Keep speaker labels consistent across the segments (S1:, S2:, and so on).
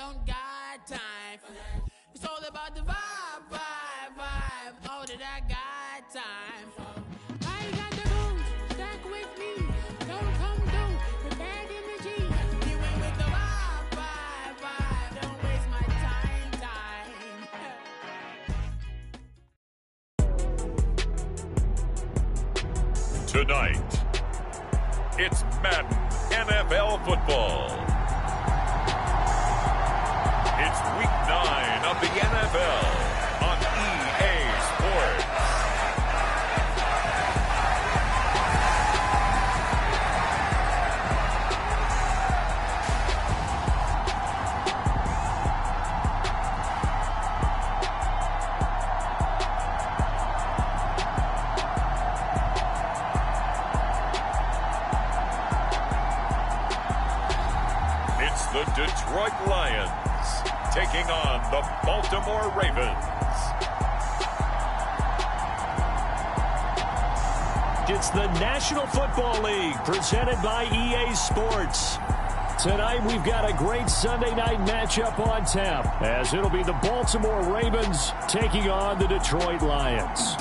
S1: don't got time. It's all about the vibe, vibe, vibe. Oh, that I got time. I got the booze, stack with me. Don't come through with bad energy. You ain't with the vibe, vibe, vibe. Don't waste my time.
S2: Tonight, it's Madden NFL football. It's week 9 of the NFL on EA Sports. It's the Detroit Lions taking on the Baltimore Ravens.
S3: It's the National Football League presented by EA Sports. Tonight we've got a great Sunday night matchup on tap, as it'll be the Baltimore Ravens taking on the Detroit Lions.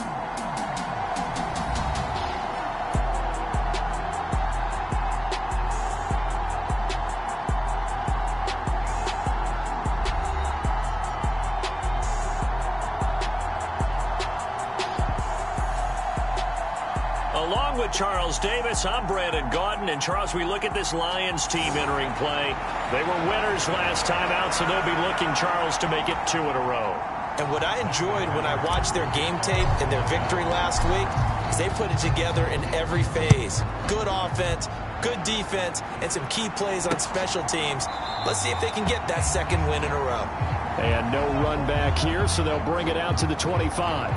S3: Along with Charles Davis, I'm Brandon Gaudin. And Charles, we look at this Lions team entering play. They were winners last time out, so they'll be looking, Charles, to make it 2 in a row.
S4: And what I enjoyed when I watched their game tape and their victory last week is they put it together in every phase. Good offense, good defense, and some key plays on special teams. Let's see if they can get that second win in a row.
S3: And no run back here, so they'll bring it out to the 25.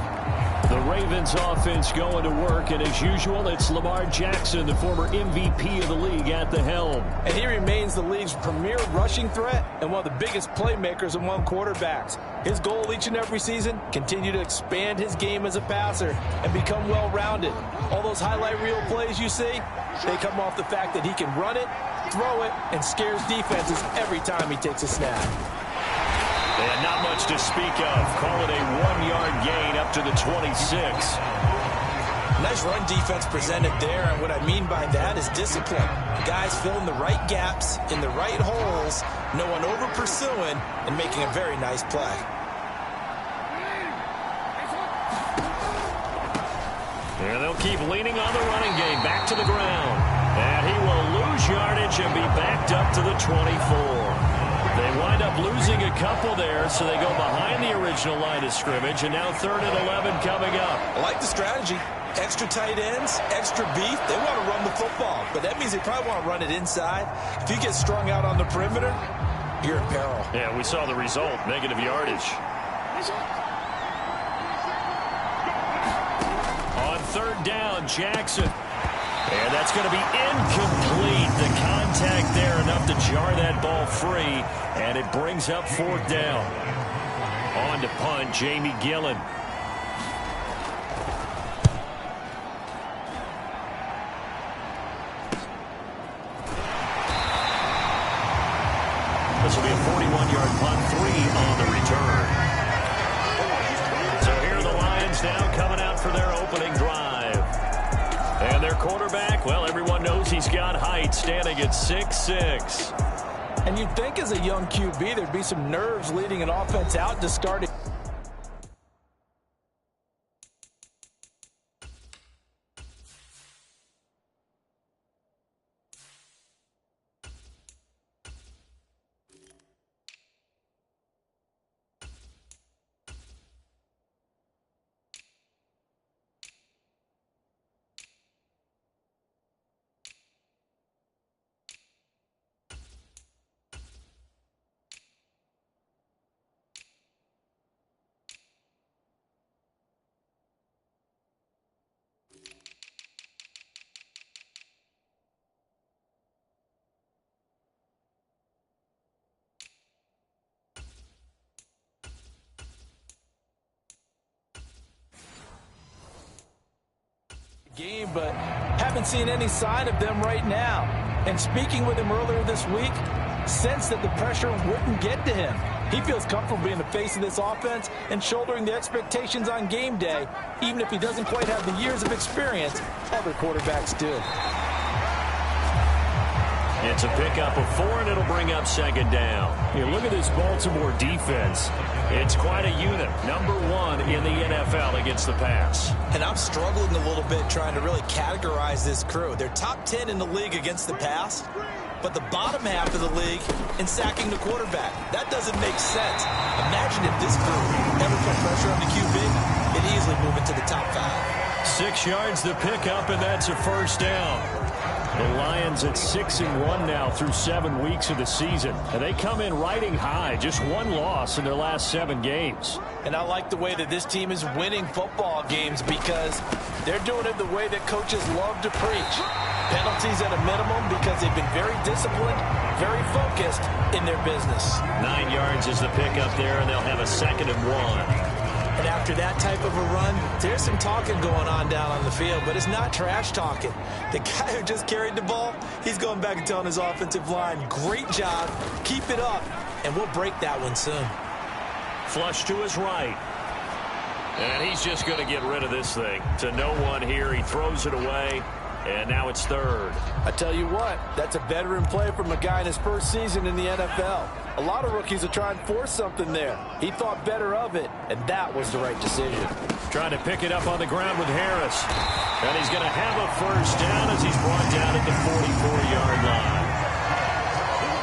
S3: The Ravens offense going to work, and as usual, it's Lamar Jackson, the former MVP of the league, at the helm.
S5: And he remains the league's premier rushing threat and one of the biggest playmakers among quarterbacks. His goal each and every season, continue to expand his game as a passer and become well-rounded. All those highlight reel plays you see, they come off the fact that he can run it, throw it, and scares defenses every time he takes a snap.
S3: And not much to speak of. Call it a 1-yard gain up to the 26.
S4: Nice run defense presented there, and what I mean by that is discipline. Guys filling the right gaps in the right holes, no one over-pursuing, and making a very nice play.
S3: And they'll keep leaning on the running game. Back to the ground. And he will lose yardage and be backed up to the 24. They wind up losing a couple there, so they go behind the original line of scrimmage, and now 3rd and 11 coming up.
S4: I like the strategy. Extra tight ends, extra beef. They want to run the football, but that means they probably want to run it inside. If you get strung out on the perimeter, you're in peril.
S3: Yeah, we saw the result, negative yardage. On 3rd down, Jackson. And that's going to be incomplete. The contact there enough to jar that ball free, and it brings up 4th down. On to punt, Jamie Gillen. This will be a 41-yard punt, 3 on the return. So here are the Lions now coming out for their opening drive. And their quarterback, well, everyone knows he's got height, standing at 6'6".
S5: And you'd think as a young QB there'd be some nerves leading an offense out, discarding. Game, but haven't seen any sign of them right now. And speaking with him earlier this week, sensed that the pressure wouldn't get to him. He feels comfortable being the face of this offense and shouldering the expectations on game day, even if he doesn't quite have the years of experience other quarterbacks do.
S3: It's a pickup of 4, and it'll bring up second down.
S6: Look at this Baltimore defense.
S3: It's quite a unit. Number 1 in the NFL against the pass.
S4: And I'm struggling a little bit trying to really categorize this crew. They're top 10 in the league against the pass, but the bottom half of the league in sacking the quarterback. That doesn't make sense. Imagine if this crew ever put pressure on the QB, it'd easily move into the top 5.
S3: 6 yards the pickup, and that's a first down. The Lions at 6-1 now through 7 weeks of the season. And they come in riding high, just 1 loss in their last 7 games.
S5: And I like the way that this team is winning football games because they're doing it the way that coaches love to preach. Penalties at a minimum because they've been very disciplined, very focused in their business.
S3: 9 yards is the pickup there, and they'll have a 2nd and 1.
S4: And after that type of a run, there's some talking going on down on the field, but it's not trash talking. The guy who just carried the ball, he's going back and telling his offensive line, great job, keep it up, and we'll break that one soon.
S3: Flush to his right. And he's just going to get rid of this thing. To no one here. He throws it away, and now it's 3rd.
S5: I tell you what, that's a veteran play from a guy in his first season in the NFL. A lot of rookies are trying to force something there. He thought better of it, and that was the right decision.
S3: Trying to pick it up on the ground with Harris. And he's going to have a first down as he's brought down at the 44-yard line.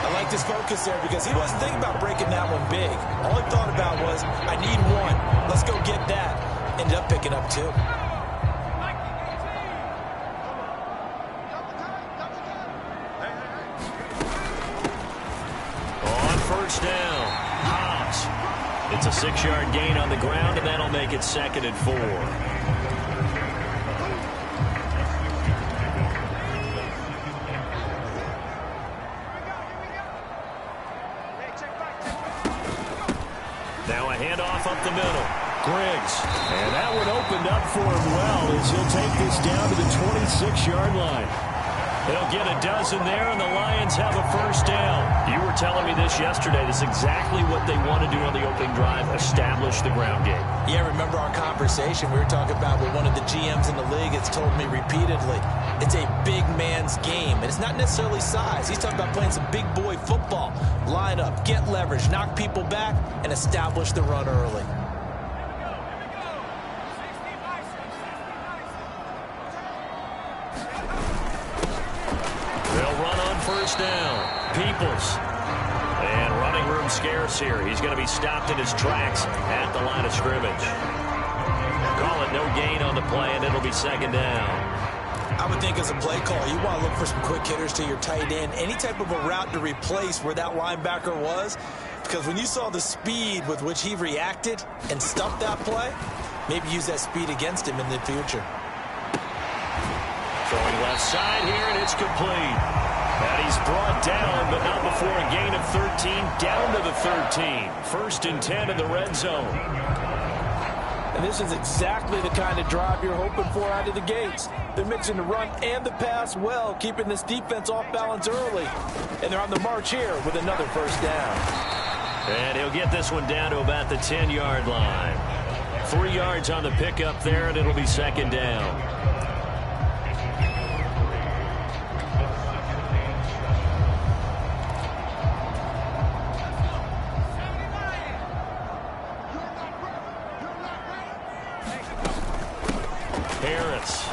S4: I like his focus there because he wasn't thinking about breaking that one big. All he thought about was, I need 1. Let's go get that. Ended up picking up 2.
S3: First down. Hobbs. It's a 6-yard gain on the ground, and that'll make it 2nd and 4. Now a handoff up the middle. Griggs.
S6: And that one opened up for him well as he'll take this down to the 26-yard line.
S3: They'll get a dozen there, and the Lions have a first down. You were telling me this yesterday. This is exactly what they want to do on the opening drive, establish the ground game.
S4: Yeah, remember our conversation we were talking about with one of the GMs in the league has told me repeatedly, it's a big man's game, and it's not necessarily size. He's talking about playing some big boy football. Line up, get leverage, knock people back, and establish the run early.
S3: First down. Peoples. And running room scarce here. He's going to be stopped in his tracks at the line of scrimmage. Call it no gain on the play, and it'll be 2nd down.
S4: I would think as a play call, you want to look for some quick hitters to your tight end. Any type of a route to replace where that linebacker was. Because when you saw the speed with which he reacted and stuffed that play, maybe use that speed against him in the future.
S3: Throwing left side here, and it's complete. And he's brought down, but not before a gain of 13, down to the 13. 1st and 10 in the red zone.
S5: And this is exactly the kind of drive you're hoping for out of the gates. They're mixing the run and the pass well, keeping this defense off balance early. And they're on the march here with another first down.
S3: And he'll get this one down to about the 10-yard line. 3 yards on the pickup there, and it'll be 2nd down. Harris.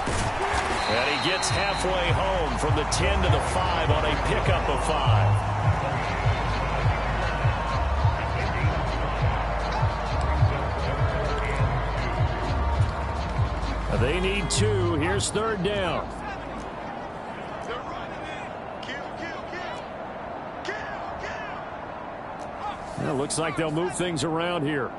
S3: And he gets halfway home from the 10 to the 5 on a pickup of 5.
S6: They need 2. Here's 3rd down. Well, looks like they'll move things around here.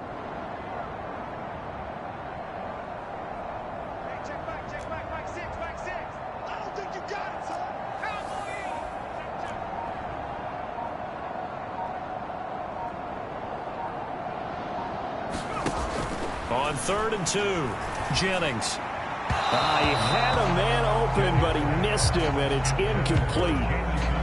S3: On 3rd and 2, Jennings.
S6: He had a man open, but he missed him, and it's incomplete.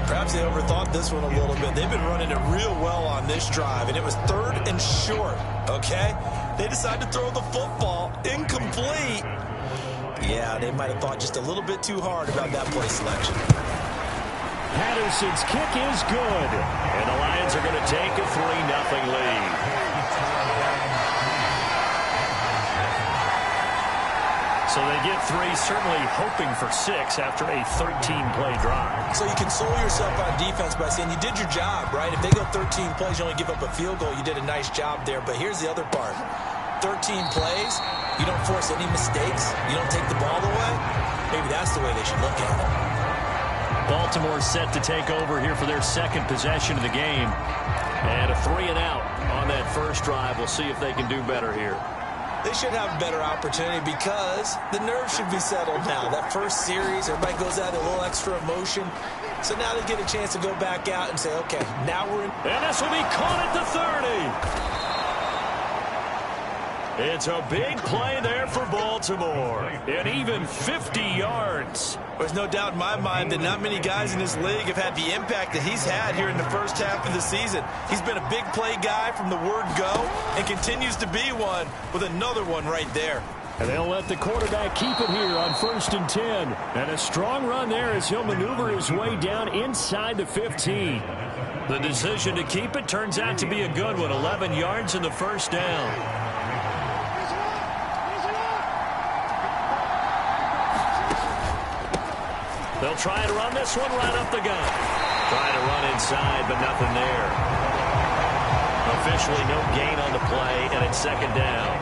S4: Perhaps they overthought this one a little bit. They've been running it real well on this drive, and it was 3rd and short, okay? They decided to throw the football incomplete. Yeah, they might have thought just a little bit too hard about that play selection.
S3: Patterson's kick is good, and the Lions are going to take a 3-0 lead. So they get 3, certainly hoping for 6 after a 13-play drive.
S4: So you console yourself on defense by saying you did your job, right? If they go 13 plays, you only give up a field goal, you did a nice job there. But here's the other part. 13 plays, you don't force any mistakes, you don't take the ball away. Maybe that's the way they should look at it.
S3: Baltimore set to take over here for their second possession of the game. And a 3-and-out on that first drive. We'll see if they can do better here.
S4: They should have a better opportunity because the nerves should be settled now. That first series, everybody goes out a little extra emotion. So now they get a chance to go back out and say, okay, now we're in.
S3: And this will be caught at the 30. It's a big play there for Baltimore. And even 50 yards.
S4: There's no doubt in my mind that not many guys in this league have had the impact that he's had here in the first half of the season. He's been a big play guy from the word go and continues to be one with another one right there.
S6: And they'll let the quarterback keep it here on 1st and 10. And a strong run there as he'll maneuver his way down inside the 15.
S3: The decision to keep it turns out to be a good one. 11 yards in the first down. They'll try to run this one right up the gut. Trying to run inside, but nothing there. Officially no gain on the play, and it's 2nd down.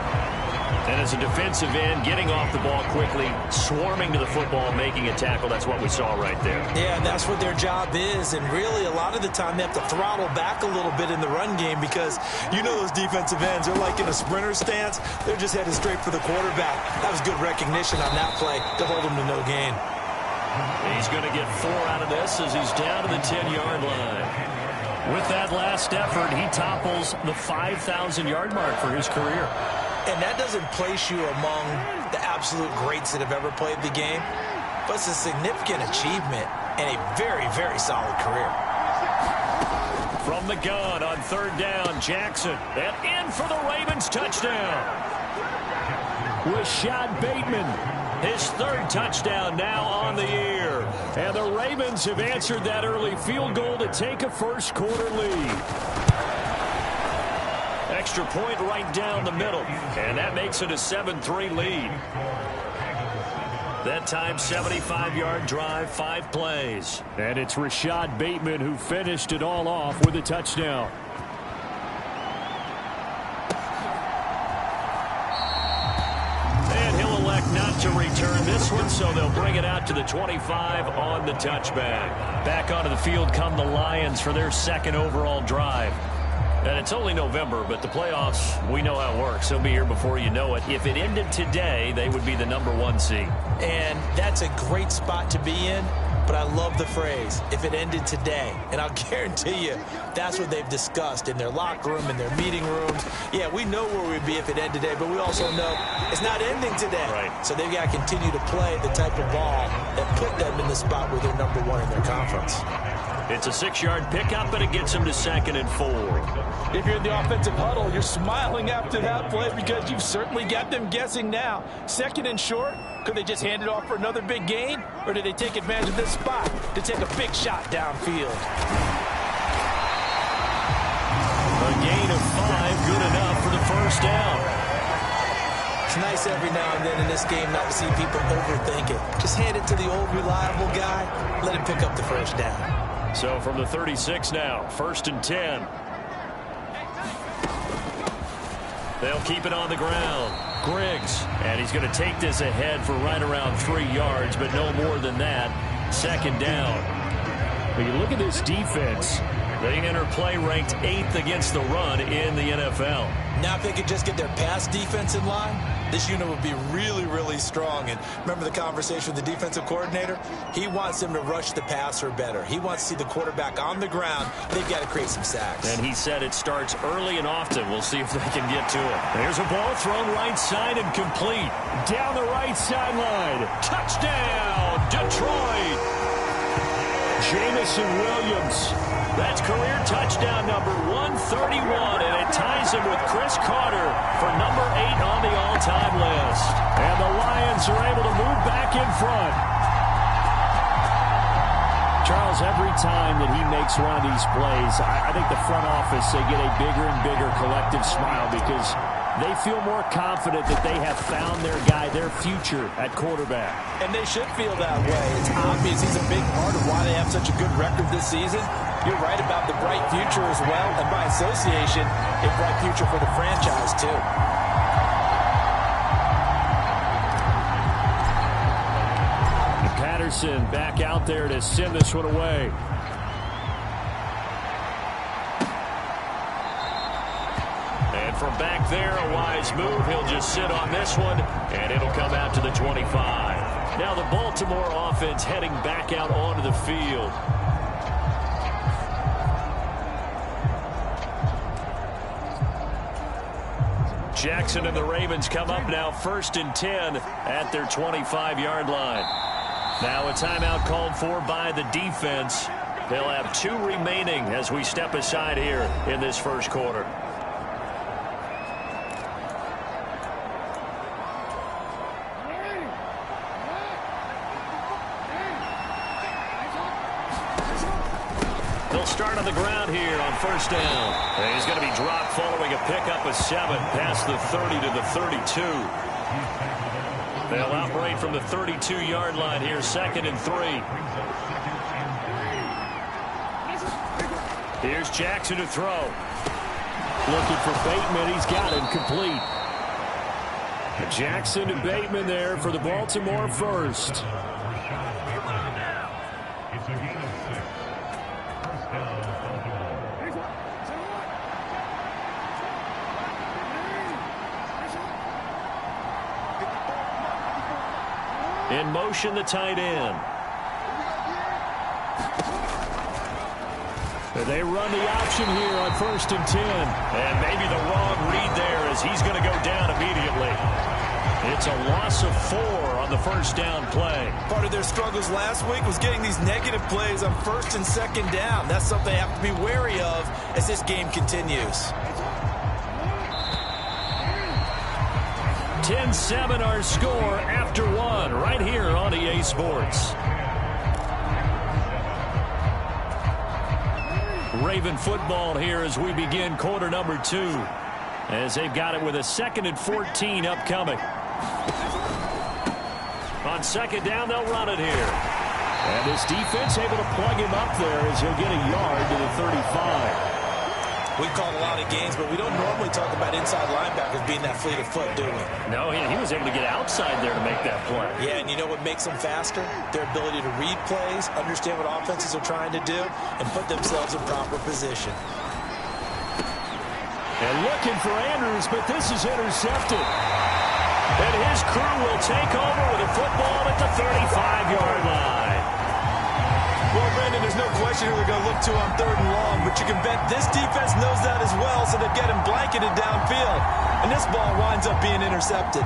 S3: And as a defensive end, getting off the ball quickly, swarming to the football, making a tackle, that's what we saw right there.
S4: Yeah, and that's what their job is. And really, a lot of the time, they have to throttle back a little bit in the run game because you know those defensive ends, they're like in a sprinter stance. They're just headed straight for the quarterback. That was good recognition on that play to hold them to no gain.
S3: He's going to get 4 out of this as he's down to the 10-yard line. With that last effort, he topples the 5,000-yard mark for his career.
S4: And that doesn't place you among the absolute greats that have ever played the game, but it's a significant achievement and a very, very solid career.
S3: From the gun on 3rd down, Jackson. And in for the Ravens touchdown.
S6: Rashad Bateman.
S3: His 3rd touchdown now on the year.
S6: And the Ravens have answered that early field goal to take a first-quarter lead.
S3: Extra point right down the middle. And that makes it a 7-3 lead. That time, 75-yard drive, 5 plays.
S6: And it's Rashad Bateman who finished it all off with a touchdown.
S3: Not to return this one, so they'll bring it out to the 25 on the touchback. Back onto the field come the Lions for their 2nd overall drive. And it's only November, but the playoffs, we know how it works. They'll be here before you know it. If it ended today, they would be the #1 seed.
S4: And that's a great spot to be in. But I love the phrase, if it ended today. And I'll guarantee you, that's what they've discussed in their locker room, in their meeting rooms. Yeah, we know where we'd be if it ended today, but we also know it's not ending today.
S3: Right.
S4: So they've got to continue to play the type of ball that put them in the spot where they're #1 in their conference.
S3: It's a 6-yard pickup, and it gets them to 2nd and 4.
S5: If you're in the offensive huddle, you're smiling after that play because you've certainly got them guessing now. 2nd and short. Could they just hand it off for another big gain? Or did they take advantage of this spot to take a big shot downfield?
S3: A gain of 5, good enough for the first down.
S4: It's nice every now and then in this game not to see people overthink it. Just hand it to the old reliable guy. Let him pick up the first down.
S3: So from the 36 now, 1st and 10. They'll keep it on the ground. Griggs, and he's going to take this ahead for right around 3 yards, but no more than that. 2nd down.
S6: When you look at this defense,
S3: they enter play ranked 8th against the run in the NFL.
S4: Now if they could just get their pass defense in line, this unit would be really, really strong. And remember the conversation with the defensive coordinator? He wants them to rush the passer better. He wants to see the quarterback on the ground. They've got to create some sacks.
S3: And he said it starts early and often. We'll see if they can get to it.
S6: There's a ball thrown right side and complete. Down the right sideline.
S3: Touchdown, Detroit!
S6: Jamison Williams. That's career touchdown number 131, and it ties him with Chris Carter for number 8 on the all-time list. And the Lions are able to move back in front. Charles, every time that he makes one of these plays, I think the front office, they get a bigger and bigger collective smile because they feel more confident that they have found their guy, their future at quarterback. And they should feel that way. It's obvious he's a big part of why they have such a good record this season. You're right about the bright future as well, and by association, a bright future for the franchise too. Patterson back out there to send this one away. And from back there, a wise move. He'll just sit on this one, and it'll come out to the 25. Now the Baltimore offense heading back out onto the field. Jackson and the Ravens come up now 1st and 10 at their 25-yard line. Now a timeout called for by the defense. They'll have 2 remaining as we step aside here in this first quarter. They'll start on the ground here on 1st down. And he's going to be dropped following a pickup of 7 past the 30 to the 32. They'll operate from the 32-yard line here, 2nd and 3. Here's Jackson to throw. Looking for Bateman. He's got him complete. Jackson and Bateman there for the Baltimore first. In motion, the tight end. They run the option here on 1st and 10. And maybe the wrong read there as he's going to go down immediately. It's a loss of 4 on the 1st down play. Part of their struggles last week was getting these negative plays on 1st and 2nd down. That's something they have to be wary of as this game continues. 10-7 our score after 1 right here on EA Sports. Raven football here as we begin quarter number 2. As they've got it with a 2nd and 14 upcoming. On 2nd down, they'll run it here. And this defense able to plug him up there as he'll get a yard to the 35. We've called a lot of games, but we don't normally talk about inside linebackers being that fleet of foot, do we? No, he was able to get outside there to make that play. Yeah, and you know what makes them faster? Their ability to read plays, understand what offenses are trying to do, and put themselves in proper position. And looking for Andrews, but this is intercepted. And his crew will take over with a football at the 35-yard line. Well, Brandon, there's no question who they're going to look to on 3rd and long, but you can bet this defense knows that as well, so they get him blanketed downfield. And this ball winds up being intercepted.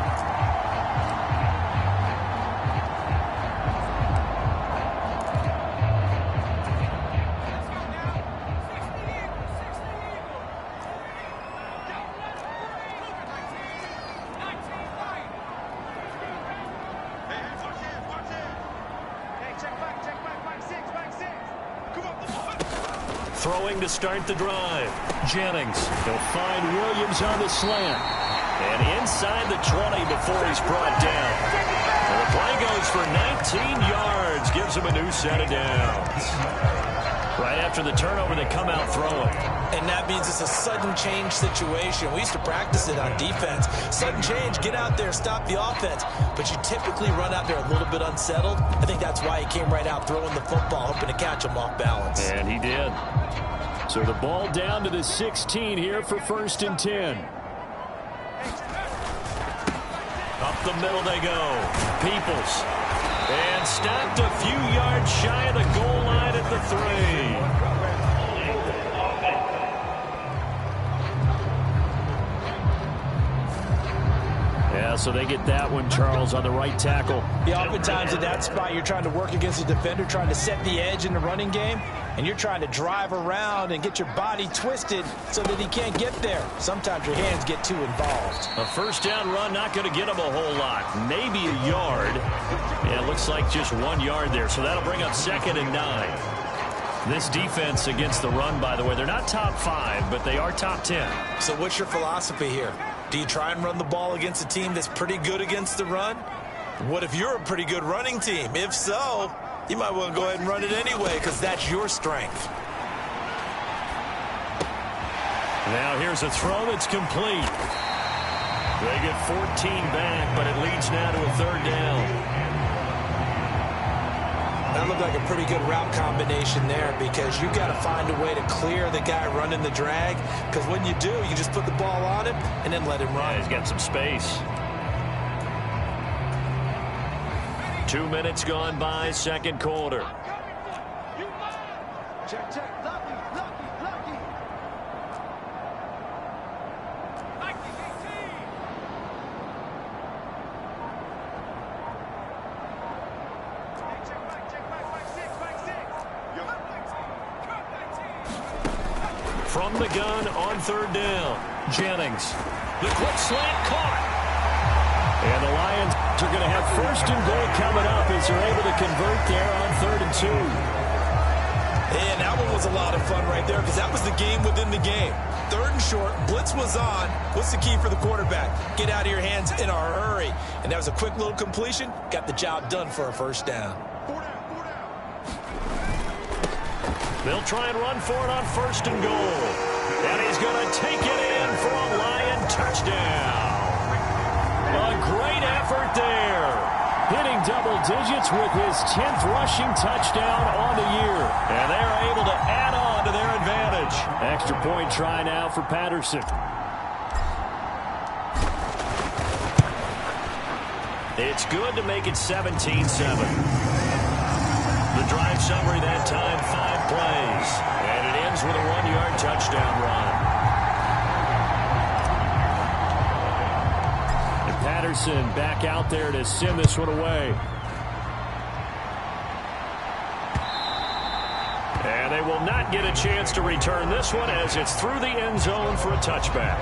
S6: Throwing to start the drive. Jennings. He'll find Williams on the slant. And inside the 20 before he's brought down. And the play goes for 19 yards. Gives him a new set of downs. Right after the turnover, they come out throwing. And that means it's a sudden change situation. We used to practice it on defense. Sudden change, get out there, stop the offense. But you typically run out there a little bit unsettled. I think that's why he came right out throwing the football, hoping to catch him off balance. And he did. So the ball down to the 16 here for 1st and 10. Up the middle they go. Peoples. And stopped a few yards shy of the goal line at the 3.
S3: so they get that one, Charles, on the right tackle.
S5: Yeah, oftentimes in that spot, you're trying to work against a defender, trying to set the edge in the running game, and you're trying to drive around and get your body twisted so that he can't get there. Sometimes your hands get too involved.
S3: A first down run, not going to get him a whole lot. Maybe a yard. Yeah, it looks like just 1 yard there, so that'll bring up 2nd and 9. This defense against the run, by the way, they're not top 5, but they are top 10.
S4: So what's your philosophy here? Do you try and run the ball against a team that's pretty good against the run? What if you're a pretty good running team? If so, you might want to go ahead and run it anyway because that's your strength.
S3: Now here's a throw that's complete. They get 14 back, but it leads now to a 3rd down.
S4: That looked like a pretty good route combination there because you got to find a way to clear the guy running the drag because when you do, you just put the ball on him and then let him run.
S3: Yeah, he's got some space. 2 minutes gone by, 2nd quarter.
S5: Check, check, lucky.
S3: From the gun on 3rd down. Jennings. The quick slant caught. And the Lions are going to have 1st and goal coming up as they're able to convert there on 3rd and 2.
S4: And that one was a lot of fun right there because that was the game within the game. 3rd and short, blitz was on. What's the key for the quarterback? Get out of your hands in a hurry. And that was a quick little completion. Got the job done for a 1st down.
S3: They'll try and run for it on 1st and goal. And he's going to take it in for a Lion touchdown. A great effort there. Hitting double digits with his 10th rushing touchdown on the year. And they're able to add on to their advantage. Extra point try now for Patterson. It's good to make it 17-7. The drive summary that time, 5 plays. And it ends with a 1-yard touchdown run. And Patterson back out there to send this one away. And they will not get a chance to return this one as it's through the end zone for a touchback.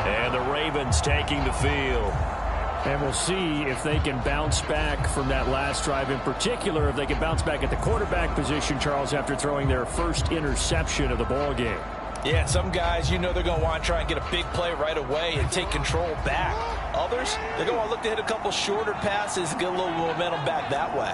S3: And the Ravens taking the field. And we'll see if they can bounce back from that last drive, in particular if they can bounce back at the quarterback position, Charles, after throwing their first interception of the ball game.
S5: Yeah, some guys, you know they're going to want to try and get a big play right away and take control back. Others, they're going to want to look to hit a couple shorter passes, get a little momentum back that way.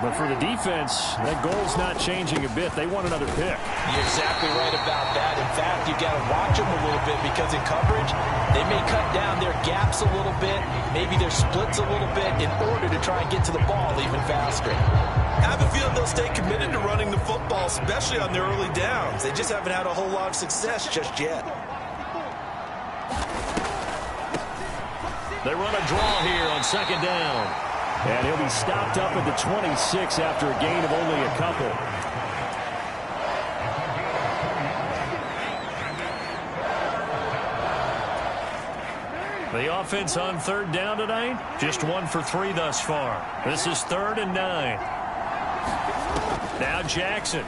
S3: But for the defense, that goal's not changing a bit. They want another pick.
S5: You're exactly right about that. In fact, you've got to watch them a little bit because in coverage, they may cut down their gaps a little bit, maybe their splits a little bit in order to try and get to the ball even faster.
S4: I have a feeling they'll stay committed to running the football, especially on their early downs. They just haven't had a whole lot of success just yet.
S3: They run a draw here on 2nd down. And he'll be stopped up at the 26 after a gain of only a couple. The offense on 3rd down tonight, just 1 for 3 thus far. This is 3rd and 9. Now Jackson.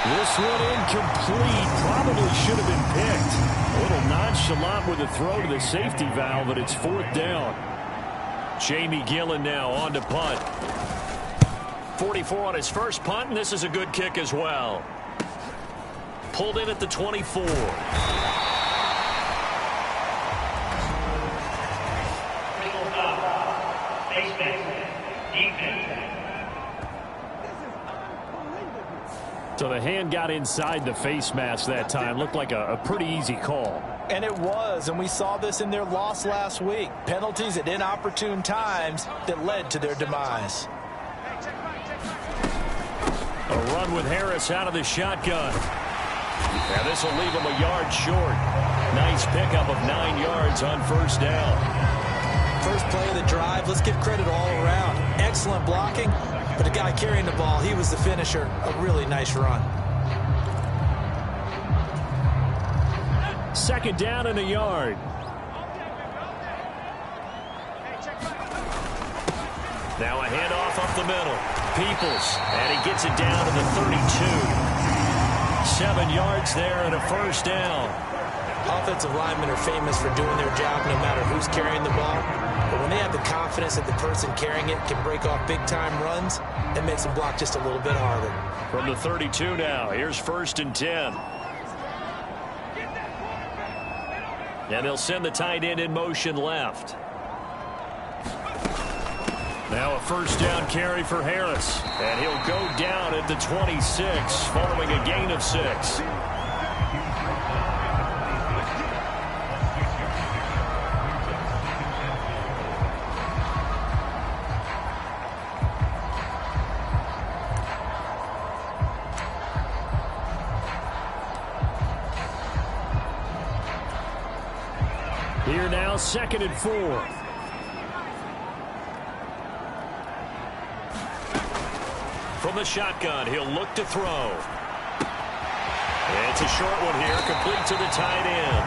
S3: This one incomplete. Probably should have been picked. A little nonchalant with the throw to the safety valve, but it's 4th down. Jamie Gillen now on to punt. 44 on his first punt, and this is a good kick as well. Pulled in at the 24. So the hand got inside the face mask that time. Looked like a pretty easy call.
S5: And it was, and we saw this in their loss last week. Penalties at inopportune times that led to their demise.
S3: A run with Harris out of the shotgun. Now this will leave him a yard short. Nice pickup of 9 yards on 1st down.
S4: First play of the drive, let's give credit all around. Excellent blocking, but the guy carrying the ball, he was the finisher. A really nice run.
S3: Second down and a yard. Now a handoff up the middle. Peoples, and he gets it down to the 32. 7 yards there and a first down.
S4: Offensive linemen are famous for doing their job no matter who's carrying the ball. But when they have the confidence that the person carrying it can break off big-time runs, it makes them block just a little bit harder.
S3: From the 32 now, here's 1st and 10. And they'll send the tight end in motion left. Now a first down carry for Harris. And he'll go down at the 26 following a gain of 6. Here now, 2nd and 4. From the shotgun, he'll look to throw. It's a short one here, complete to the tight end.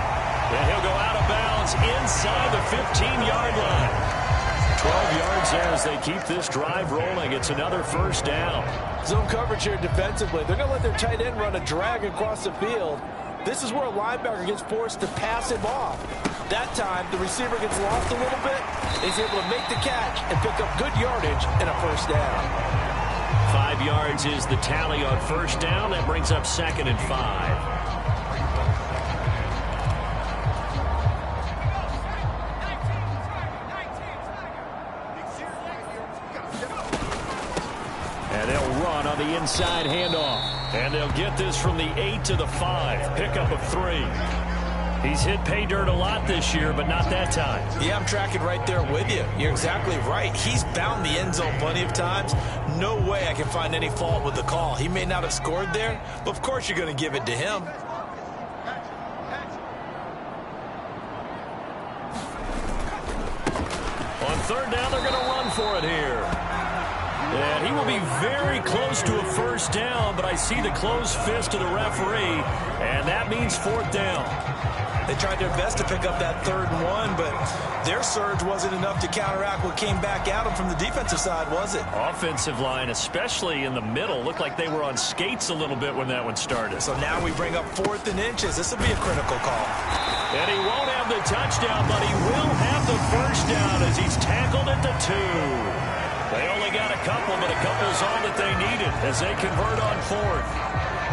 S3: And he'll go out of bounds inside the 15-yard line. 12 yards there as they keep this drive rolling. It's another first down.
S5: Zone coverage here defensively. They're going to let their tight end run a drag across the field. This is where a linebacker gets forced to pass him off. That time, the receiver gets lost a little bit. He's able to make the catch and pick up good yardage and a first down.
S3: 5 yards is the tally on first down. That brings up 2nd and 5. And they'll run on the inside handoff. And they'll get this from the 8 to the 5. Pickup of 3. He's hit pay dirt a lot this year, but not that time.
S4: Yeah, I'm tracking right there with you. You're exactly right. He's bound the end zone plenty of times. No way I can find any fault with the call. He may not have scored there, but of course you're going to give it to him.
S3: On 3rd down, they're going to run for it here. And he will be very close to a first down, but I see the closed fist of the referee, and that means 4th down.
S4: They tried their best to pick up that 3rd and 1, but their surge wasn't enough to counteract what came back at them from the defensive side, was it?
S3: Offensive line, especially in the middle, looked like they were on skates a little bit when that one started.
S4: So now we bring up 4th and inches. This will be a critical call.
S3: And he won't have the touchdown, but he will have the first down as he's tackled at the 2. They only got a couple, but a couple's all that they needed as they convert on 4th.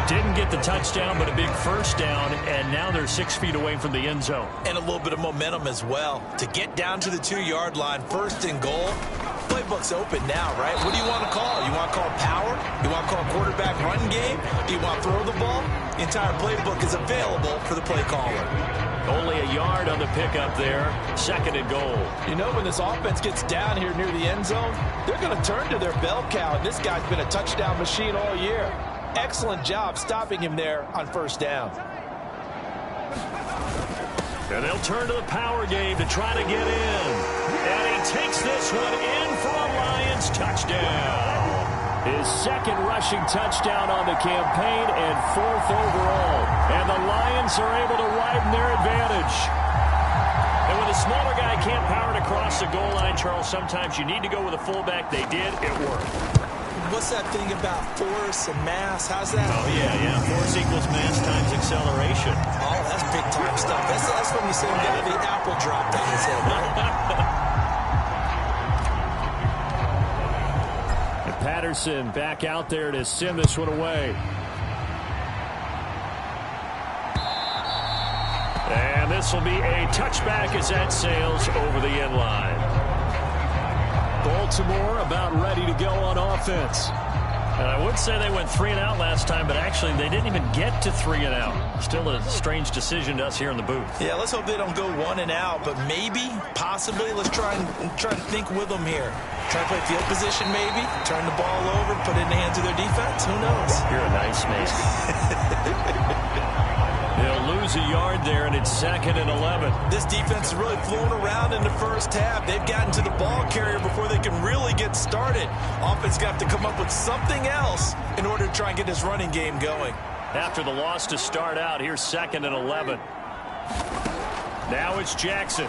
S3: Didn't get the touchdown, but a big first down, and now they're 6 feet away from the end zone.
S4: And a little bit of momentum as well. To get down to the 2-yard line, 1st and goal, playbook's open now, right? What do you want to call? You want to call power? You want to call quarterback run game? Do you want to throw the ball? The entire playbook is available for the play caller.
S3: Only a yard on the pickup there. 2nd and goal.
S5: You know, when this offense gets down here near the end zone, they're going to turn to their bell cow, and this guy's been a touchdown machine all year. Excellent job stopping him there on 1st down.
S3: And they'll turn to the power game to try to get in. And he takes this one in for a Lions touchdown. His 2nd rushing touchdown on the campaign and 4th overall. And the Lions are able to widen their advantage. And when the smaller guy can't power it across the goal line, Charles, sometimes you need to go with a fullback. They did. It worked.
S4: What's that thing about force and mass? How's that?
S3: Oh, yeah. Force equals mass times acceleration.
S4: Oh, that's big-time stuff. That's from the same guy the apple dropped on his head, right?
S3: And Patterson back out there to send this one away. And this will be a touchback as that sails over the end line. Baltimore about ready to go on offense. And I would say they went 3 and out last time, but actually they didn't even get to 3 and out. Still a strange decision to us here in the booth.
S4: Yeah, let's hope they don't go 1 and out, but maybe, possibly, let's try and think with them here. Try to play field position maybe, turn the ball over, put it in the hands of their defense. Who knows?
S3: You're a nice man. They'll lose a yard there, and it's 2nd and 11.
S4: This defense is really flown around in the first half. They've gotten to the ball carrier before they can really get started. Offense got to come up with something else in order to try and get this running game going.
S3: After the loss to start out, here's 2nd and 11. Now it's Jackson.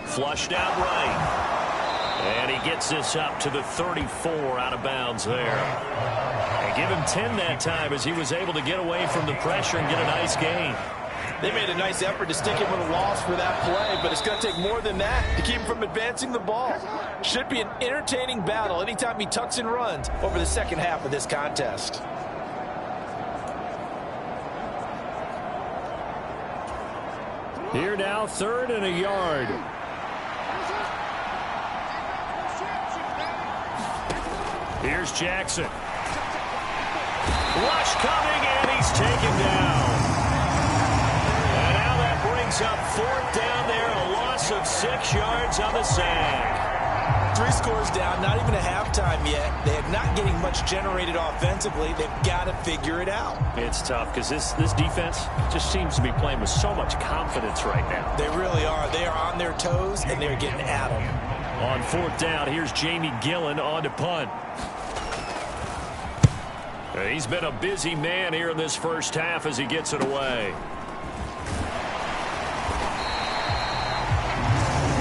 S3: Flushed out right. And he gets this up to the 34 out of bounds there. And give him 10 that time as he was able to get away from the pressure and get a nice gain.
S5: They made a nice effort to stick him with a loss for that play, but it's going to take more than that to keep him from advancing the ball. Should be an entertaining battle anytime he tucks and runs over the second half of this contest.
S3: Here now, 3rd and a yard. Here's Jackson. Rush coming, and he's taken down. And now that brings up 4th down there, a loss of 6 yards on the sack.
S4: 3 scores down, not even a halftime yet. They are not getting much generated offensively. They've got to figure it out.
S3: It's tough because this defense just seems to be playing with so much confidence right now.
S4: They really are. They are on their toes, and they're getting at them.
S3: On 4th down, here's Jamie Gillen on to punt. He's been a busy man here in this first half as he gets it away.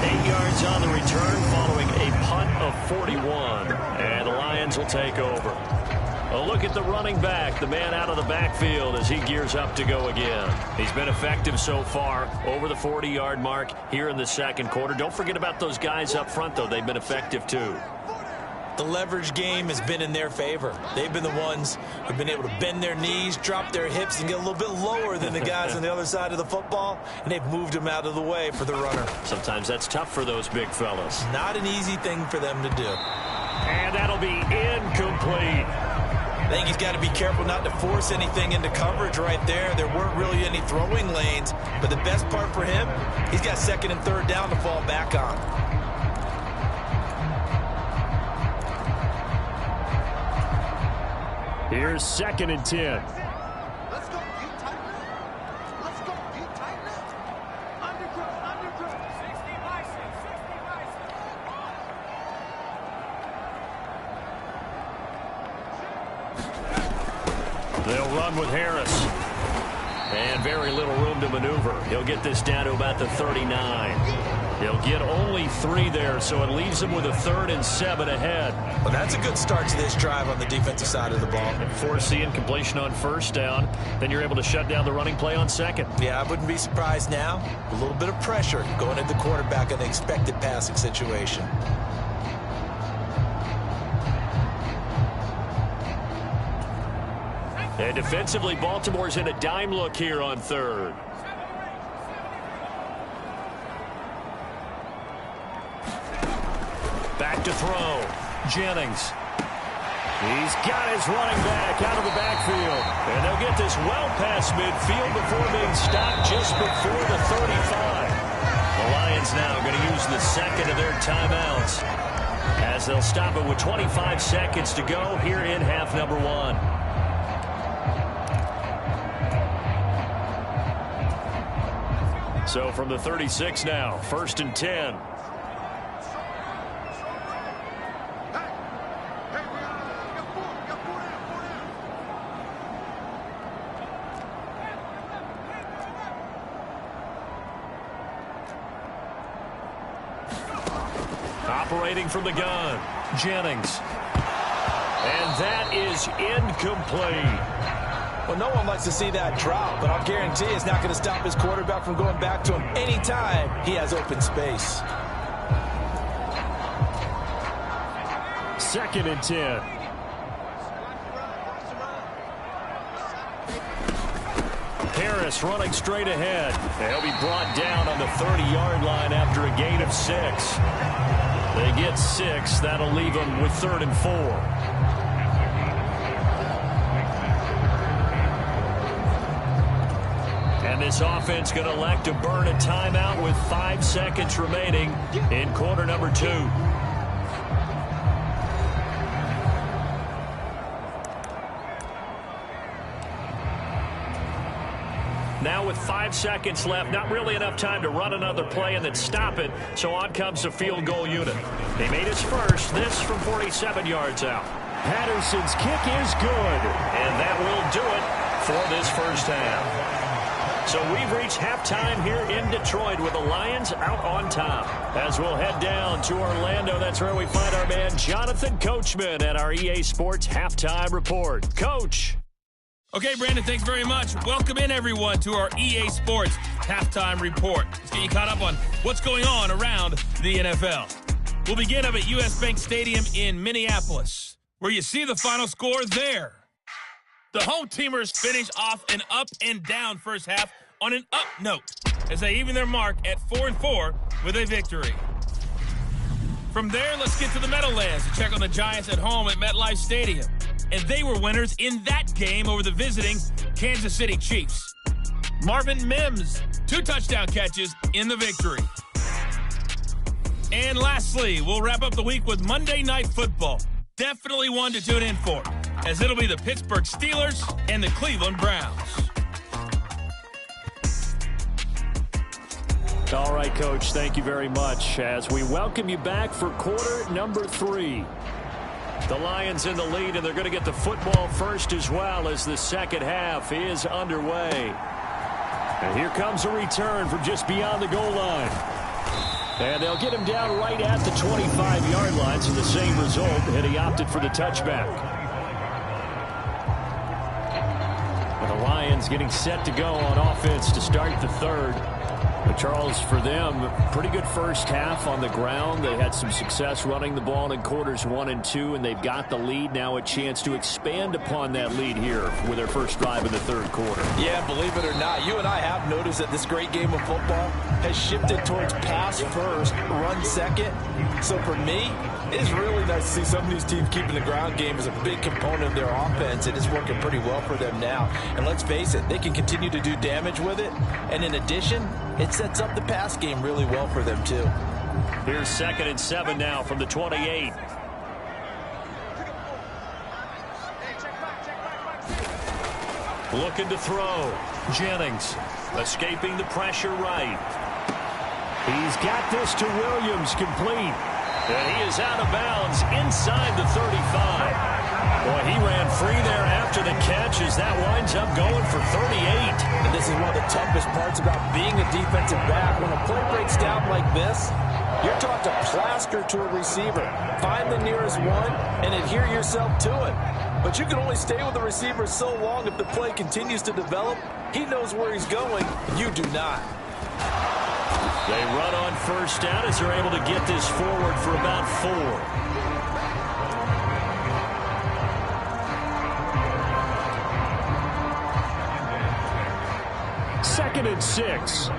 S3: 8 yards on the return following a punt of 41. And the Lions will take over. A look at the running back, the man out of the backfield as he gears up to go again. He's been effective so far, over the 40-yard mark here in the second quarter. Don't forget about those guys up front, though. They've been effective, too.
S4: The leverage game has been in their favor. They've been the ones who've been able to bend their knees, drop their hips, and get a little bit lower than the guys on the other side of the football, and they've moved them out of the way for the runner.
S3: Sometimes that's tough for those big fellas.
S4: Not an easy thing for them to do.
S3: And that'll be incomplete.
S4: I think he's got to be careful not to force anything into coverage right there. There weren't really any throwing lanes, but the best part for him, he's got 2nd and 3rd down to fall back on.
S3: Here's 2nd and 10.
S1: Let's go. You tighten up. Let's go. You tighten up. Undergrowth. 60 bison. 60 bison.
S3: They'll run with Harris. And very little room to maneuver. He'll get this down to about the 39. He'll get only 3 there, so it leaves him with a 3rd and 7 ahead.
S4: Well, that's a good start to this drive on the defensive side of the ball.
S3: Force the incompletion on 1st down. Then you're able to shut down the running play on 2nd.
S4: Yeah, I wouldn't be surprised now. A little bit of pressure going at the quarterback in the expected passing situation.
S3: And defensively, Baltimore's in a dime look here on 3rd. Back to throw. Jennings. He's got his running back out of the backfield. And they'll get this well past midfield before being stopped just before the 35. The Lions now going to use the 2nd of their timeouts as they'll stop it with 25 seconds to go here in half number 1. So from the 36 now, 1st and 10. Operating from the gun, Jennings. And that is incomplete.
S5: Well, no one likes to see that drop, but I'll guarantee it's not going to stop his quarterback from going back to him anytime he has open space.
S3: 2nd and 10. Harris running straight ahead. They'll be brought down on the 30-yard line after a gain of 6. They get 6. That'll leave them with 3rd and 4. And this offense going to elect to burn a timeout with 5 seconds remaining in quarter number 2. Now with 5 seconds left, not really enough time to run another play and then stop it, so on comes the field goal unit. They made his first, this from 47 yards out. Patterson's kick is good, and that will do it for this first half. So we've reached halftime here in Detroit with the Lions out on top. As we'll head down to Orlando, that's where we find our man Jonathan Coachman at our EA Sports Halftime Report. Coach.
S7: Okay, Brandon, thanks very much. Welcome in, everyone, to our EA Sports Halftime Report. Let's get you caught up on what's going on around the NFL. We'll begin up at US Bank Stadium in Minneapolis, where you see the final score there. The home teamers finish off an up and down first half on an up note as they even their mark at 4-4 with a victory. From there, let's get to the Meadowlands to check on the Giants at home at MetLife Stadium. And they were winners in that game over the visiting Kansas City Chiefs. Marvin Mims, 2 touchdown catches in the victory. And lastly, we'll wrap up the week with Monday Night Football. Definitely one to tune in for, as it'll be the Pittsburgh Steelers and the Cleveland Browns.
S3: All right, Coach, thank you very much as we welcome you back for quarter number 3. The Lions in the lead, and they're going to get the football first as well as the second half is underway. And here comes a return from just beyond the goal line. And they'll get him down right at the 25-yard line, so the same result, and he opted for the touchback. And the Lions getting set to go on offense to start the third. But Charles, for them, pretty good first half on the ground. They had some success running the ball in quarters 1 and 2, and they've got the lead now, a chance to expand upon that lead here with their first drive in the third quarter.
S5: Yeah, believe it or not, you and I have noticed that this great game of football has shifted towards pass first, run second. So for me, it is really nice to see some of these teams keeping the ground game as a big component of their offense, and it's working pretty well for them now. And let's face it, they can continue to do damage with it. And in addition, it sets up the pass game really well for them, too.
S3: Here's 2nd and 7 now from the 28. Looking to throw. Jennings escaping the pressure right. He's got this to Williams, complete. And he is out of bounds inside the 35. Boy, he ran free there after the catch as that winds up going for 38.
S5: And this is one of the toughest parts about being a defensive back. When a play breaks down like this, you're taught to plaster to a receiver. Find the nearest one and adhere yourself to it. But you can only stay with the receiver so long if the play continues to develop. He knows where he's going, and you do not.
S3: They run on first down as they're able to get this forward for about 4. 2nd and 6.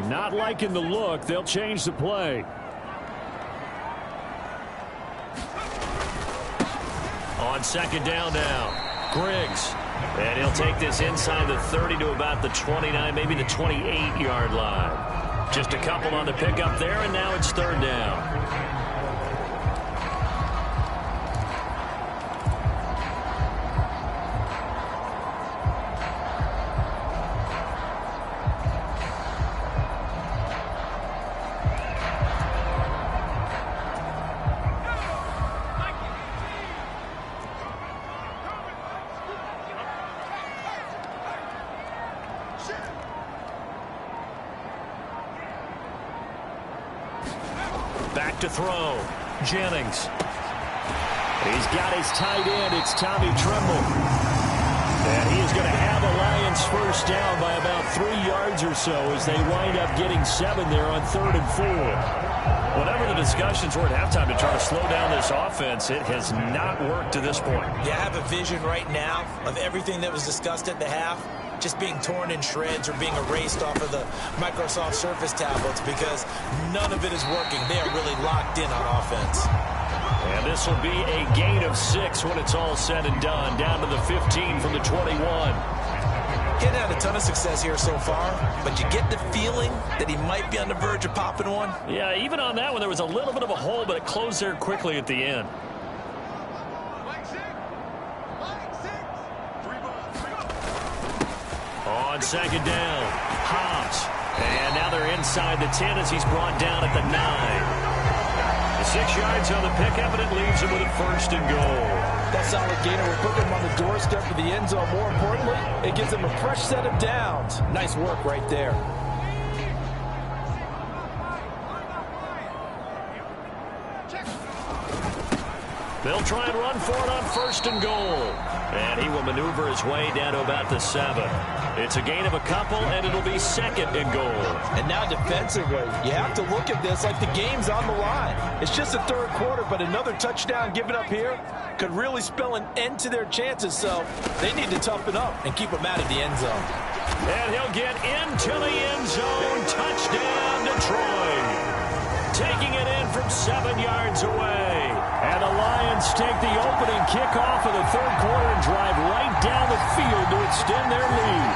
S3: Not liking the look. They'll change the play. On 2nd down now, Griggs. And he'll take this inside the 30 to about the 29, maybe the 28-yard line. Just a couple on the pickup there, and now it's 3rd down. Back to throw. Jennings. He's got his tight end. It's Tommy Tremble. And he is going to have a Lions first down by about 3 yards or so as they wind up getting 7 there on 3rd and 4. Whatever the discussions were at halftime to try to slow down this offense, it has not worked to this point.
S4: Yeah, I have a vision right now of everything that was discussed at the half just being torn in shreds or being erased off of the Microsoft Surface tablets because none of it is working. They are really locked in on offense.
S3: And this will be a gain of 6 when it's all said and done, down to the 15 from the 21.
S4: He's had a ton of success here so far, but you get the feeling that he might be on the verge of popping one.
S3: Yeah, even on that one, there was a little bit of a hole, but it closed there quickly at the end. On 2nd down, Hobbs. And now they're inside the 10 as he's brought down at the 9. The 6 yards on the pickup, and it leaves him with a first and goal.
S5: That solid gainer will put them on the doorstep of the end zone. More importantly, it gives them a fresh set of downs. Nice work right there.
S3: They'll try and run for it on first and goal. And he will maneuver his way down to about the 7. It's a gain of a couple, and it'll be second and goal.
S5: And now defensively, you have to look at this like the game's on the line. It's just the third quarter, but another touchdown given up here could really spell an end to their chances. So they need to toughen up and keep them out of the end zone.
S3: And he'll get into the end zone. Touchdown, Detroit. Taking it in from 7 yards away. And the Lions take the opening kickoff of the third quarter and drive right down the field to extend their lead.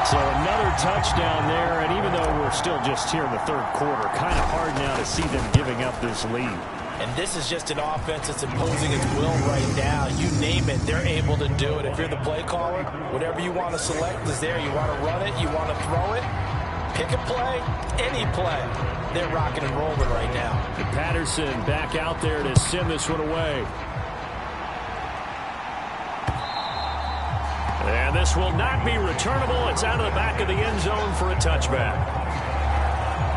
S3: So another touchdown there, and even though we're still just here in the third quarter, kind of hard now to see them giving up this lead.
S5: And this is just an offense that's imposing its will right now. You name it, they're able to do it. If you're the play caller, whatever you want to select is there. You want to run it, you want to throw it, pick a play, any play. They're rocking and rolling right now.
S3: And Patterson back out there to send this one away. And this will not be returnable. It's out of the back of the end zone for a touchback.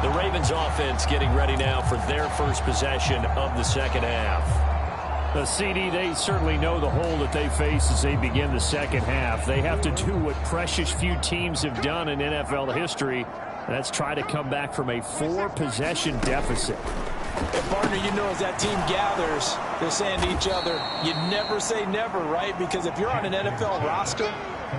S3: The Ravens offense getting ready now for their first possession of the second half. The CD, they certainly know the hole that they face as they begin the second half. They have to do what precious few teams have done in NFL history. That's try to come back from a 4-possession deficit.
S5: And partner, you know, as that team gathers, they're saying to each other, you never say never, right? Because if you're on an NFL roster,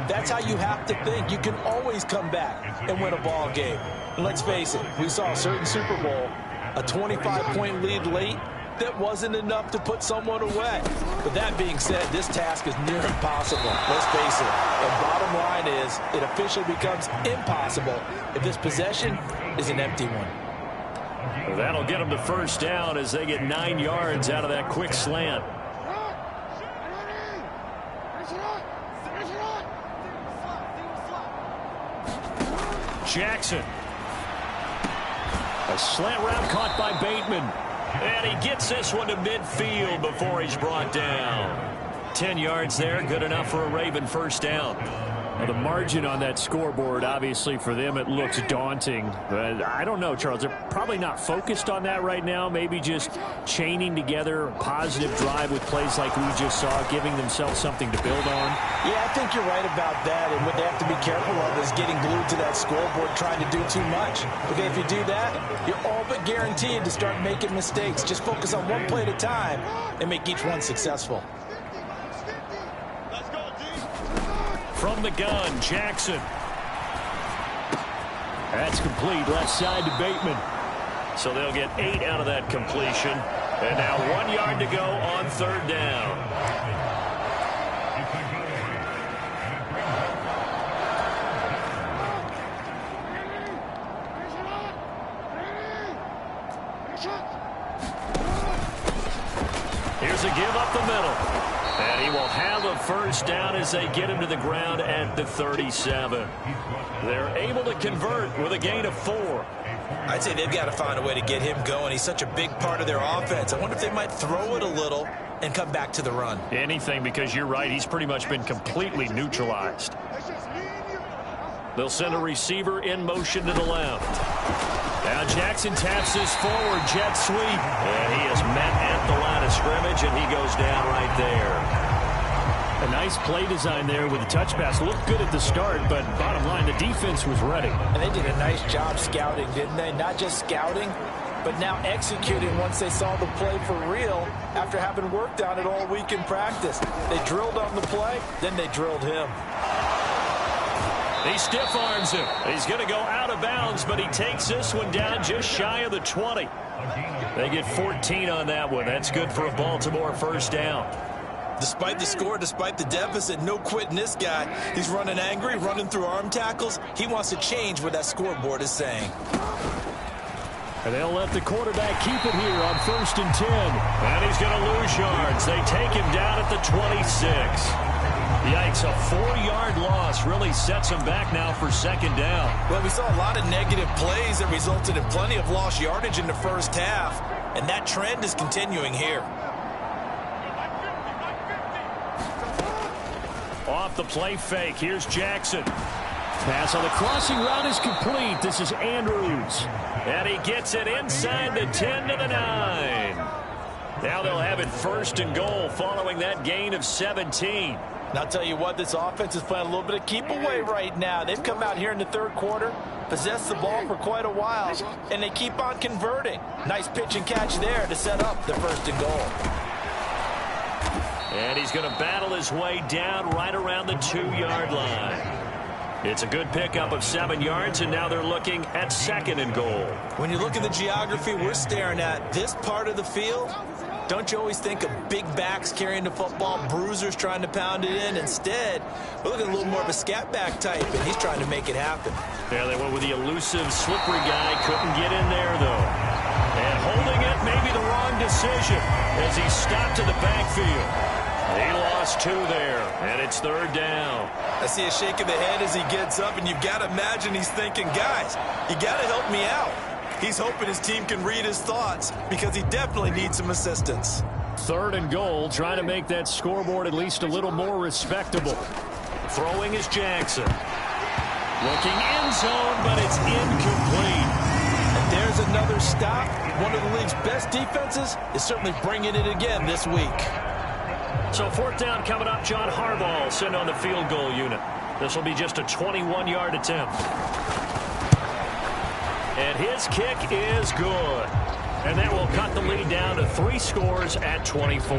S5: that's how you have to think. You can always come back and win a ball game. And let's face it, we saw a certain Super Bowl, a 25-point lead late, that wasn't enough to put someone away. But that being said, this task is near impossible. Let's face it. The bottom line is it officially becomes impossible if this possession is an empty one.
S3: That'll get them to first down as they get 9 yards out of that quick slant. Jackson. A slant route caught by Bateman. And he gets this one to midfield before he's brought down. 10 yards there, good enough for a Raven first down. Well, the margin on that scoreboard, obviously for them, it looks daunting. But I don't know, Charles. They're probably not focused on that right now. Maybe just chaining together a positive drive with plays like we just saw, giving themselves something to build on.
S5: Yeah, I think you're right about that. And what they have to be careful of is getting glued to that scoreboard trying to do too much. Because if you do that, you're all but guaranteed to start making mistakes. Just focus on one play at a time and make each one successful.
S3: From the gun, Jackson. That's complete, left side to Bateman. So they'll get 8 out of that completion. And now 1 yard to go on third down. Here's a give up the middle. And he will have a first down as they get him to the ground at the 37. They're able to convert with a gain of 4.
S4: I'd say they've got to find a way to get him going. He's such a big part of their offense. I wonder if they might throw it a little and come back to the run.
S3: Anything, because you're right. He's pretty much been completely neutralized. They'll send a receiver in motion to the left. Now Jackson taps this forward jet sweep. And he is met at the line of scrimmage, and he goes down right there. A nice play design there with the touch pass. Looked good at the start, but bottom line, the defense was ready.
S5: And they did a nice job scouting, didn't they? Not just scouting, but now executing once they saw the play for real after having worked on it all week in practice. They drilled on the play, then they drilled him.
S3: He stiff arms him. He's going to go out of bounds, but he takes this one down just shy of the 20. They get 14 on that one. That's good for a Baltimore first down.
S4: Despite the score, despite the deficit, no quitting this guy. He's running angry, running through arm tackles. He wants to change what that scoreboard is saying.
S3: And they'll let the quarterback keep it here on 1st and 10. And he's going to lose yards. They take him down at the 26. Yikes, a 4-yard loss really sets him back now for second down.
S4: Well, we saw a lot of negative plays that resulted in plenty of lost yardage in the first half. and that trend is continuing here.
S3: Off the play fake, here's Jackson.
S6: Pass on the crossing route is complete. This is Andrews.
S3: And he gets it inside the 10 to the 9. Now they'll have it 1st and goal following that gain of 17.
S5: And I'll tell you what, this offense is playing a little bit of keep away right now. They've come out here in the third quarter, possessed the ball for quite a while, and they keep on converting. Nice pitch and catch there to set up the 1st and goal.
S3: And he's going to battle his way down right around the 2-yard line. It's a good pickup of 7 yards, and now they're looking at 2nd and goal.
S4: When you look at the geography we're staring at, this part of the field, don't you always think of big backs carrying the football, bruisers trying to pound it in? Instead, we're looking at a little more of a scat back type, and he's trying to make it happen.
S3: Yeah, they went with the elusive, slippery guy. Couldn't get in there, though. And holding it may be the wrong decision as he stopped in the backfield. He lost 2 there, and it's 3rd down.
S4: I see a shake of the head as he gets up, and you've got to imagine he's thinking, guys, you got to help me out. He's hoping his team can read his thoughts because he definitely needs some assistance.
S6: 3rd and goal, trying to make that scoreboard at least a little more respectable.
S3: Throwing is Jackson. Looking end zone, but it's incomplete.
S5: And there's another stop. One of the league's best defenses is certainly bringing it again this week.
S3: So 4th down coming up. John Harbaugh sent on the field goal unit. This will be just a 21-yard attempt. And his kick is good. And that will cut the lead down to 3 scores at 24.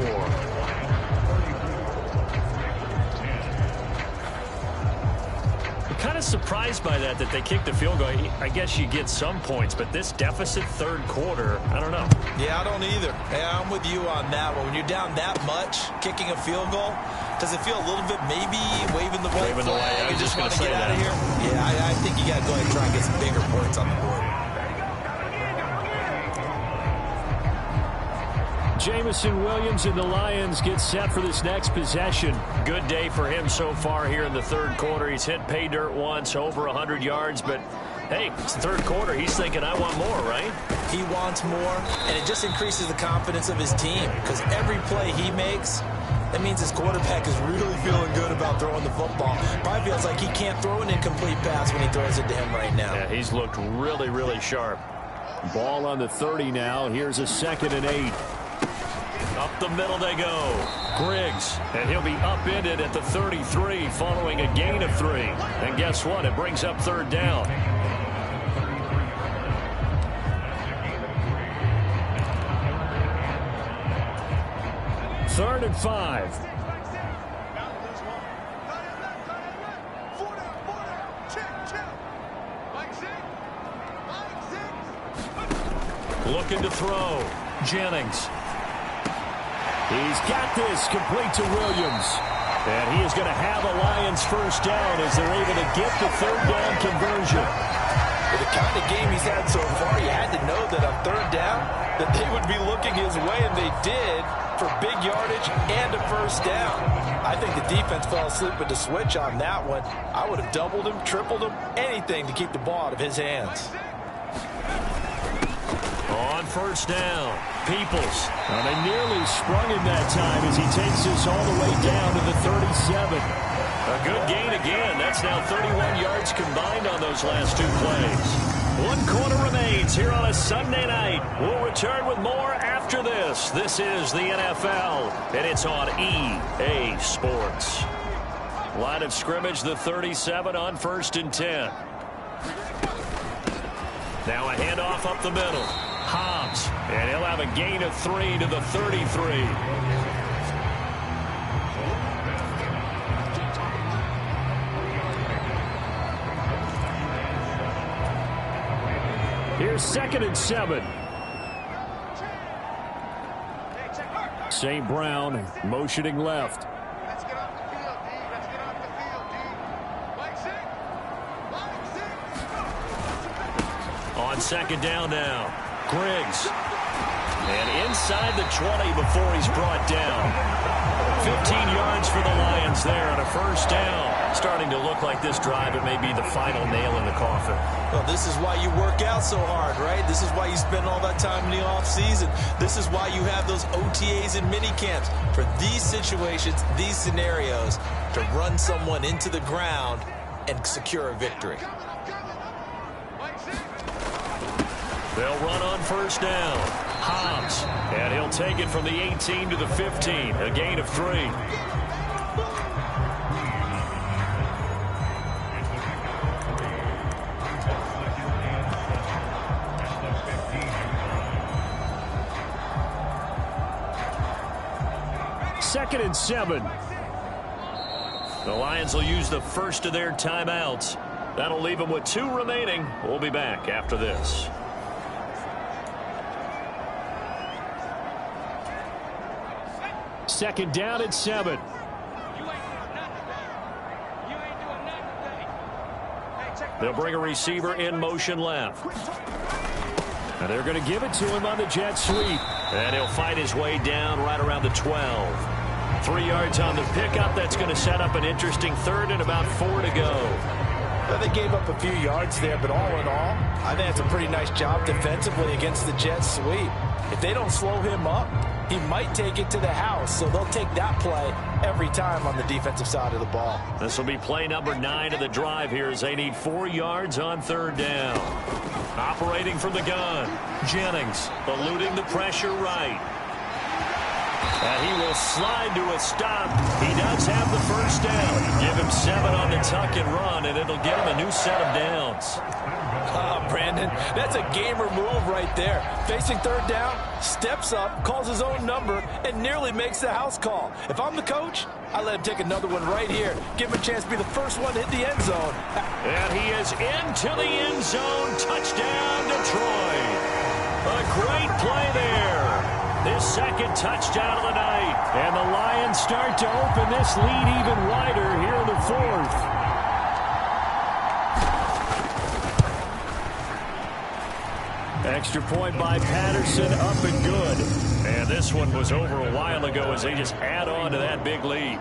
S3: I'm kind of surprised by that they kicked the field goal. I guess you get some points, but this deficit 3rd quarter, I don't know.
S4: Yeah, I don't either. Yeah, I'm with you on that one. When you're down that much, kicking a field goal, does it feel a little bit maybe waving the white flag and just want to get out of here? Yeah, I think you got to go ahead and try and get some bigger points on the board.
S6: Jamison Williams and the Lions get set for this next possession.
S3: Good day for him so far here in the 3rd quarter. He's hit pay dirt once, over 100 yards, but hey, it's the 3rd quarter. He's thinking, I want more, right?
S4: He wants more, and it just increases the confidence of his team because every play he makes, that means his quarterback is really feeling good about throwing the football. Probably feels like he can't throw an incomplete pass when he throws it to him right now.
S3: Yeah, he's looked really, really sharp.
S6: Ball on the 30 now. Here's a 2nd and 8.
S3: Up the middle they go. Griggs, and he'll be upended at the 33 following a gain of 3. And guess what? It brings up 3rd down.
S6: Third and 5.
S3: Looking to throw. Jennings.
S6: He's got this complete to Williams.
S3: And he is going to have a Lions 1st down as they're able to get the 3rd down conversion.
S5: With the kind of game he's had so far, you had to know that on 3rd down that they would be looking his way, and they did for big yardage and a 1st down. I think the defense fell asleep with the switch on that one. I would have doubled him, tripled him, anything to keep the ball out of his hands.
S3: On 1st down, Peoples.
S6: And they nearly sprung him that time as he takes this all the way down to the 37.
S3: A good gain again. That's now 31 yards combined on those last 2 plays. 1 quarter remains here on a Sunday night. We'll return with more after this. This is the NFL, and it's on EA Sports. Line of scrimmage, the 37 on 1st and 10. Now a handoff up the middle. Hobbs, and he'll have a gain of 3 to the 33.
S6: Here's 2nd and 7. St. Brown motioning left.
S8: Let's get off the field, D. Let's get off the field, D. Line 6.
S3: On 2nd down now. Griggs. And inside the 20 before he's brought down. 15 yards for the Lions there on a first down. Starting to look like this drive, it may be the final nail in the coffin.
S4: Well, this is why you work out so hard, right? This is why you spend all that time in the offseason. This is why you have those OTAs and mini camps. For these situations, these scenarios, to run someone into the ground and secure a victory.
S3: They'll run on first down. Hobbs, and he'll take it from the 18 to the 15, a gain of 3. Second and 7. The Lions will use the first of their timeouts. That'll leave them with 2 remaining. We'll be back after this. Second down at 7. They'll bring a receiver in motion left. And they're going to give it to him on the jet sweep. And he'll fight his way down right around the 12. 3 yards on the pickup. That's going to set up an interesting third and about 4 to go.
S5: Well, they gave up a few yards there, but all in all, I think it's a pretty nice job defensively against the jet sweep. If they don't slow him up, he might take it to the house, so they'll take that play every time on the defensive side of the ball.
S3: This will be play number 9 of the drive here as they need 4 yards on third down. Operating from the gun, Jennings eluding the pressure right. And he will slide to a stop. He does have the first down. Give him 7 on the tuck and run, and it'll give him a new set of downs.
S5: Brandon, that's a gamer move right there. Facing third down, steps up, calls his own number, and nearly makes the house call. If I'm the coach, I let him take another one right here. Give him a chance to be the first one to hit the end zone.
S3: And he is into the end zone. Touchdown, Detroit. A great play there. His second touchdown of the night. And the Lions start to open this lead even wider here in the 4th. Extra point by Patterson, up and good. And this one was over a while ago as they just add on to that big lead.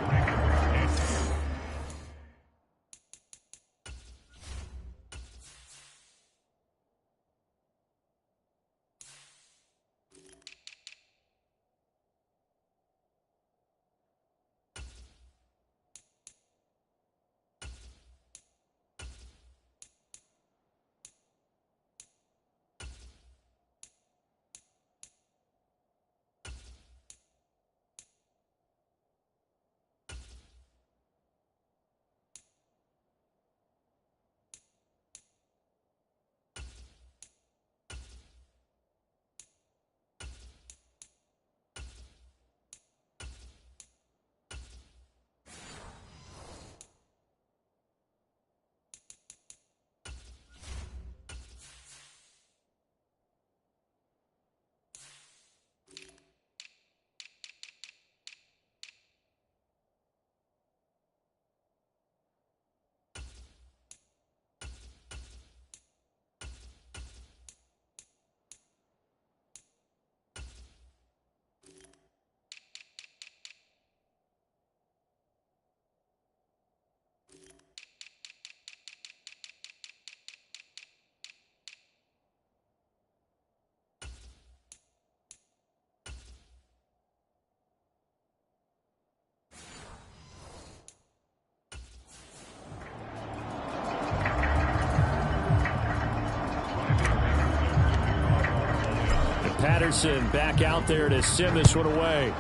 S3: Patterson back out there to send this one away.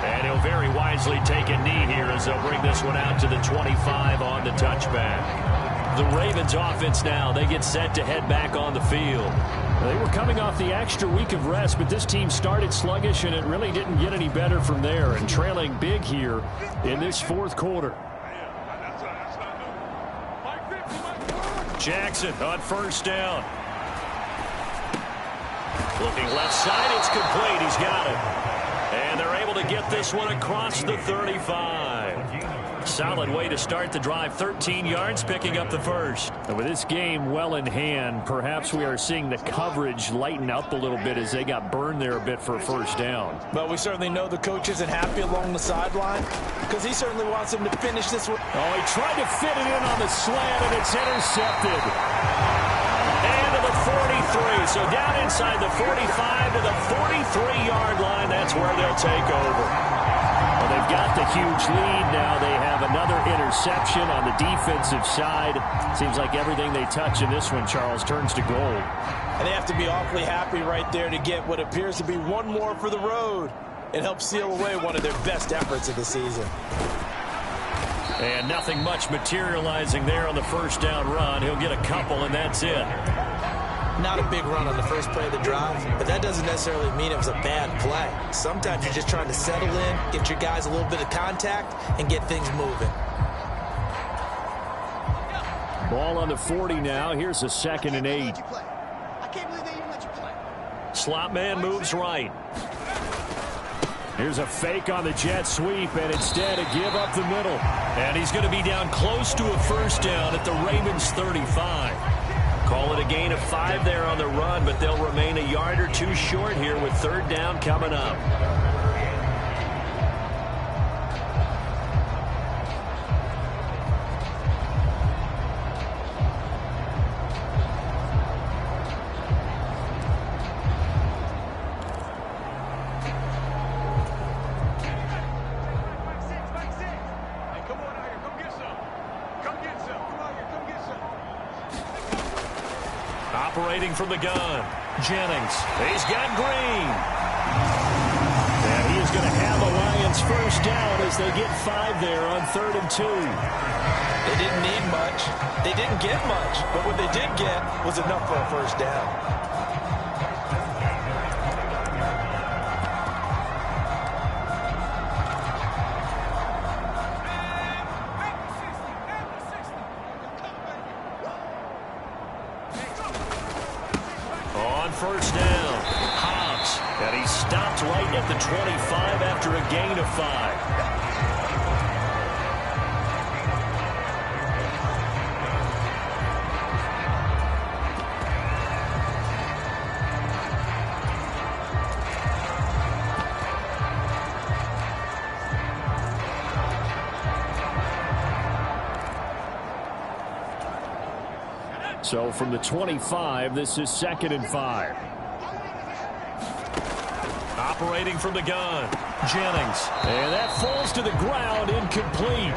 S3: And he'll very wisely take a knee here as they'll bring this one out to the 25 on the touchback. The Ravens offense now, they get set to head back on the field. They were coming off the extra week of rest, but this team started sluggish, and it really didn't get any better from there, and trailing big here in this 4th quarter. Jackson on first down. Looking left side, it's complete. He's got it. And they're able to get this one across the 35. solid way to start the drive. 13 yards, picking up the first.
S6: And with this game well in hand, perhaps we are seeing the coverage lighten up a little bit as they got burned there a bit for a first down.
S5: But we certainly know the coach isn't happy along the sideline because he certainly wants him to finish this one.
S6: Oh, he tried to fit it in on the slant, and it's intercepted.
S3: And to the 43. So down inside the 45 to the 43-yard line. That's where they'll take over.
S6: Well, they've got the huge lead now. They have another interception on the defensive side. Seems like everything they touch in this one, Charles, turns to gold.
S5: And they have to be awfully happy right there to get what appears to be one more for the road. It helps seal away one of their best efforts of the season.
S3: And nothing much materializing there on the first down run. He'll get a couple, and that's it.
S4: Not a big run on the first play of the drive, but that doesn't necessarily mean it was a bad play. Sometimes you're just trying to settle in, get your guys a little bit of contact, and get things moving.
S6: Ball on the 40 now. Here's a 2nd and 8.
S8: I can't believe they even let you play.
S3: Slot man moves right.
S6: Here's a fake on the jet sweep, and instead a give up the middle.
S3: And he's going to be down close to a first down at the Ravens 35. Call it a gain of 5 there on the run, but they'll remain a yard or two short here with 3rd down coming up. Operating from the gun, Jennings. He's got Green.
S6: And he is going to have the Lions first down as they get 5 there on 3rd and 2.
S5: They didn't need much. They didn't get much. But what they did get was enough for a first down.
S3: First down, Hobbs, and he stopped right at the 25 after a gain of 5.
S6: So from the 25, this is 2nd and 5.
S3: Operating from the gun, Jennings.
S6: And that falls to the ground, incomplete.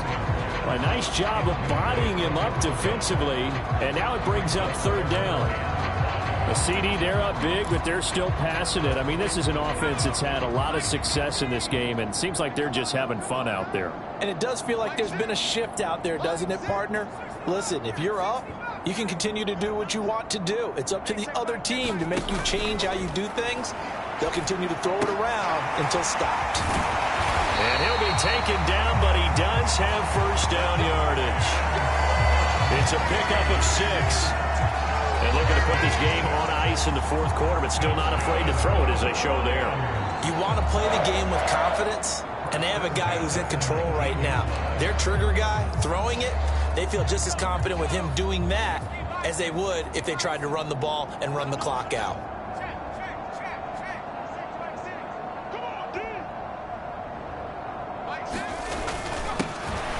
S6: A nice job of bodying him up defensively, and now it brings up 3rd down. A CD, they're up big, but they're still passing it. I mean, this is an offense that's had a lot of success in this game, and it seems like they're just having fun out there.
S5: And it does feel like there's been a shift out there, doesn't it, partner? Listen, if you're up, you can continue to do what you want to do. It's up to the other team to make you change how you do things. They'll continue to throw it around until stopped.
S3: And he'll be taken down, but he does have first down yardage. It's a pickup of 6. And looking to put this game on ice in the 4th quarter, but still not afraid to throw it as they show there.
S4: You want to play the game with confidence, and they have a guy who's in control right now. Their trigger guy, throwing it, they feel just as confident with him doing that as they would if they tried to run the ball and run the clock out.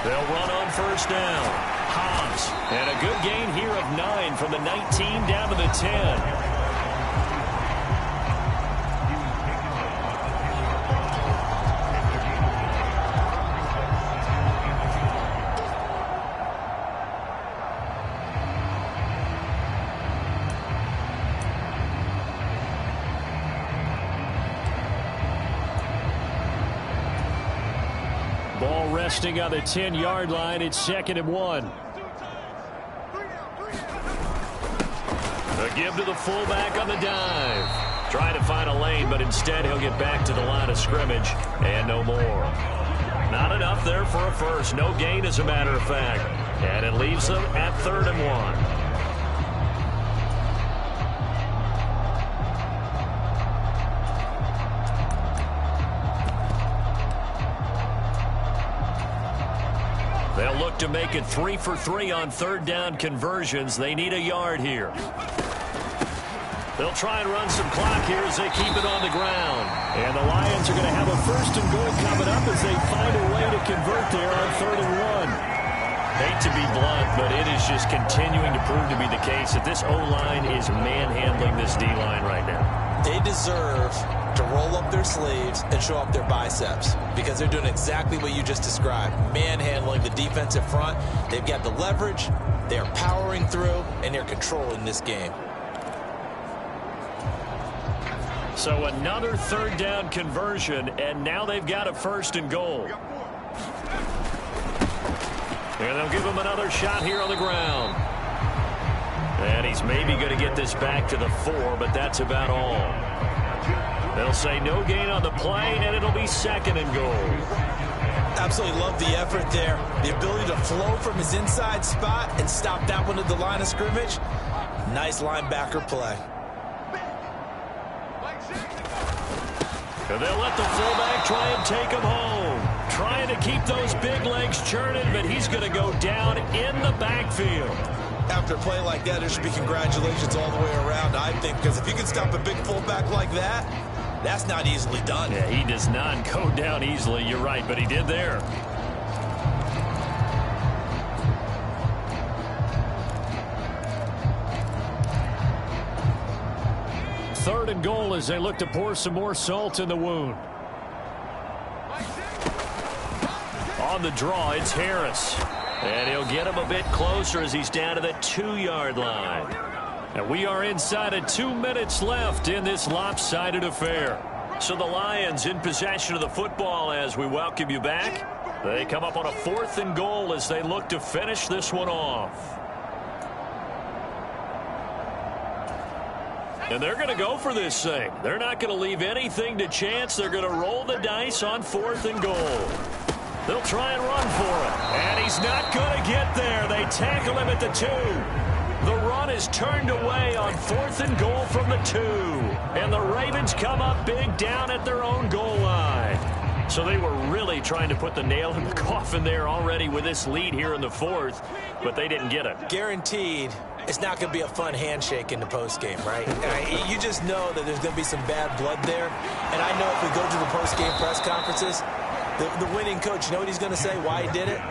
S3: They'll run on first down. Hobbs, and a good gain here of 9 from the 19 down to the 10.
S6: Ball resting on the 10-yard line. It's 2nd and 1.
S3: A give to the fullback on the dive. Trying to find a lane, but instead he'll get back to the line of scrimmage and no more. Not enough there for a first. No gain, as a matter of fact. And it leaves them at 3rd and 1. look to make it 3 for 3 on third down conversions. They need a yard here. They'll try and run some clock here as they keep it on the ground. And the Lions are going to have a first and goal coming up as they find a way to convert there on 3rd and 1. Hate to be blunt, but it is just continuing to prove to be the case that this O-line is manhandling this D-line right now.
S4: They deserve to roll up their sleeves and show up their biceps because they're doing exactly what you just described, manhandling the defensive front. They've got the leverage, they're powering through, and they're controlling this game.
S3: So another 3rd down conversion, and now they've got a 1st and goal. And they'll give him another shot here on the ground. And he's maybe going to get this back to the 4, but that's about all. They'll say no gain on the play, and it'll be 2nd and goal.
S4: Absolutely love the effort there. The ability to flow from his inside spot and stop that one at the line of scrimmage. Nice linebacker play.
S3: And they'll let the fullback try and take him home. Trying to keep those big legs churning, but he's going to go down in the backfield.
S4: After a play like that, there should be congratulations all the way around, I think, because if you can stop a big fullback like that, that's not easily done.
S3: Yeah, he does not go down easily. You're right, but he did there. Third and goal as they look to pour some more salt in the wound. On the draw, it's Harris. And he'll get him a bit closer as he's down to the 2-yard line. And we are inside of 2 minutes left in this lopsided affair. So the Lions in possession of the football as we welcome you back. They come up on a 4th and goal as they look to finish this one off. And they're going to go for this thing. They're not going to leave anything to chance. They're going to roll the dice on 4th and goal. They'll try and run for it. And he's not going to get there. They tackle him at the 2. The run is turned away on 4th and goal from the 2. And the Ravens come up big down at their own goal line. So they were really trying to put the nail in the coffin there already with this lead here in the 4th, but they didn't get it.
S4: Guaranteed it's not going to be a fun handshake in the postgame, right? You just know that there's going to be some bad blood there. And I know if we go to the postgame press conferences, the winning coach, you know what he's going to say, why he did it?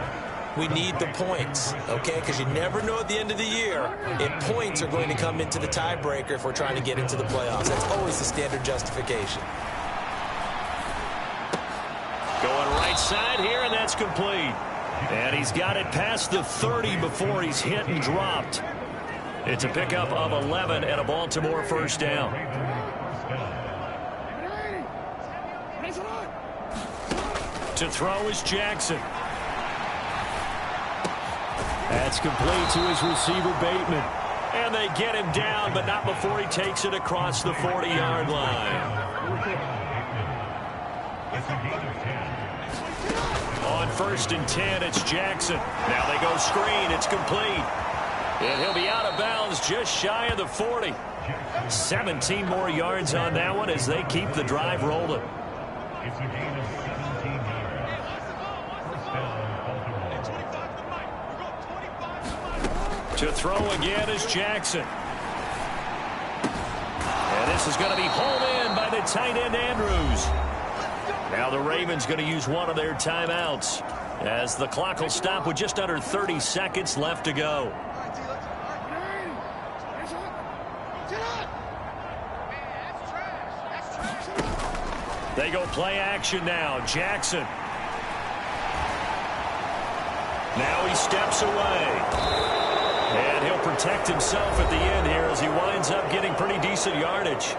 S4: We need the points, okay? Because you never know at the end of the year if points are going to come into the tiebreaker if we're trying to get into the playoffs. That's always the standard justification.
S3: Going right side here, and that's complete. And he's got it past the 30 before he's hit and dropped. It's a pickup of 11 and a Baltimore 1st down. To throw is Jackson. That's complete to his receiver, Bateman. And they get him down, but not before he takes it across the 40-yard line. On 1st and 10, it's Jackson. Now they go screen. It's complete. And he'll be out of bounds just shy of the 40. 17 more yards on that one as they keep the drive rolling. To throw again is Jackson. And this is going to be hauled in by the tight end, Andrews. Now the Ravens going to use one of their timeouts as the clock will stop with just under 30 seconds left to go. They go play action now. Jackson. Now he steps away. And he'll protect himself at the end here as he winds up getting pretty decent yardage.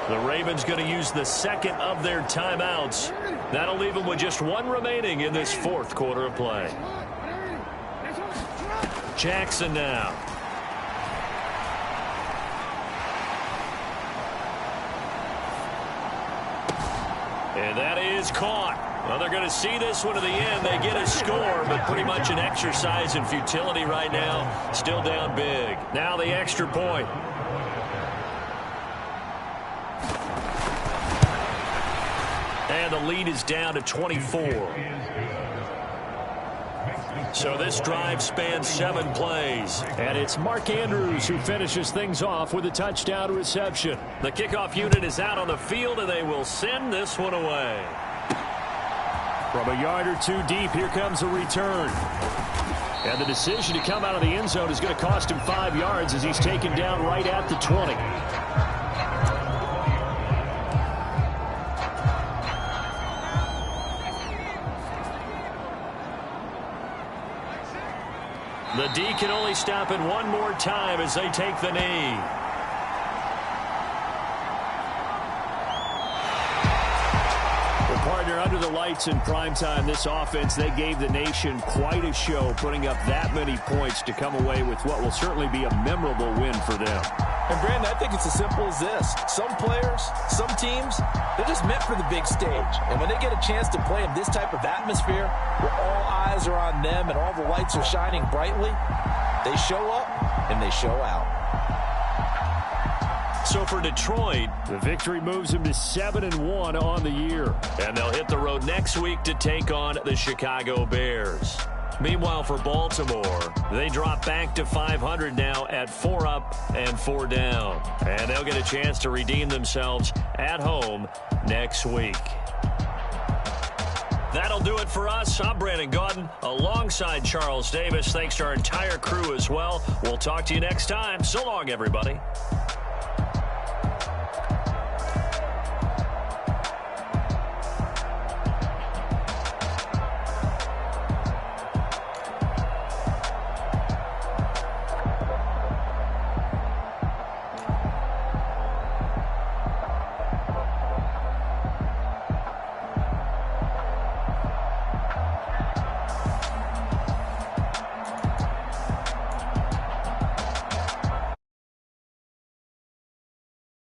S3: The Ravens going to use the 2nd of their timeouts. That'll leave them with just 1 remaining in this 4th quarter of play. Jackson now. And that is caught. Well, they're going to see this one to the end. They get a score, but pretty much an exercise in futility right now. Still down big. Now the extra point. And the lead is down to 24. So this drive spans 7 plays.
S6: And it's Mark Andrews who finishes things off with a touchdown reception.
S3: The kickoff unit is out on the field, and they will send this one away.
S6: From a yard or two deep, here comes a return. And the decision to come out of the end zone is going to cost him 5 yards as he's taken down right at the 20.
S3: The D can only stop it one more time as they take the knee.
S6: Partner, under the lights in primetime, this offense, they gave the nation quite a show, putting up that many points to come away with what will certainly be a memorable win for them.
S5: And, Brandon, I think it's as simple as this. Some players, some teams, they're just meant for the big stage. And when they get a chance to play in this type of atmosphere, where all eyes are on them and all the lights are shining brightly, they show up and they show out.
S3: So for Detroit,
S6: the victory moves them to 7-1 on the year.
S3: And they'll hit the road next week to take on the Chicago Bears. Meanwhile, for Baltimore, they drop back to 500 now at 4 up and 4 down. And they'll get a chance to redeem themselves at home next week. That'll do it for us. I'm Brandon Gaudin alongside Charles Davis. Thanks to our entire crew as well. We'll talk to you next time. So long, everybody.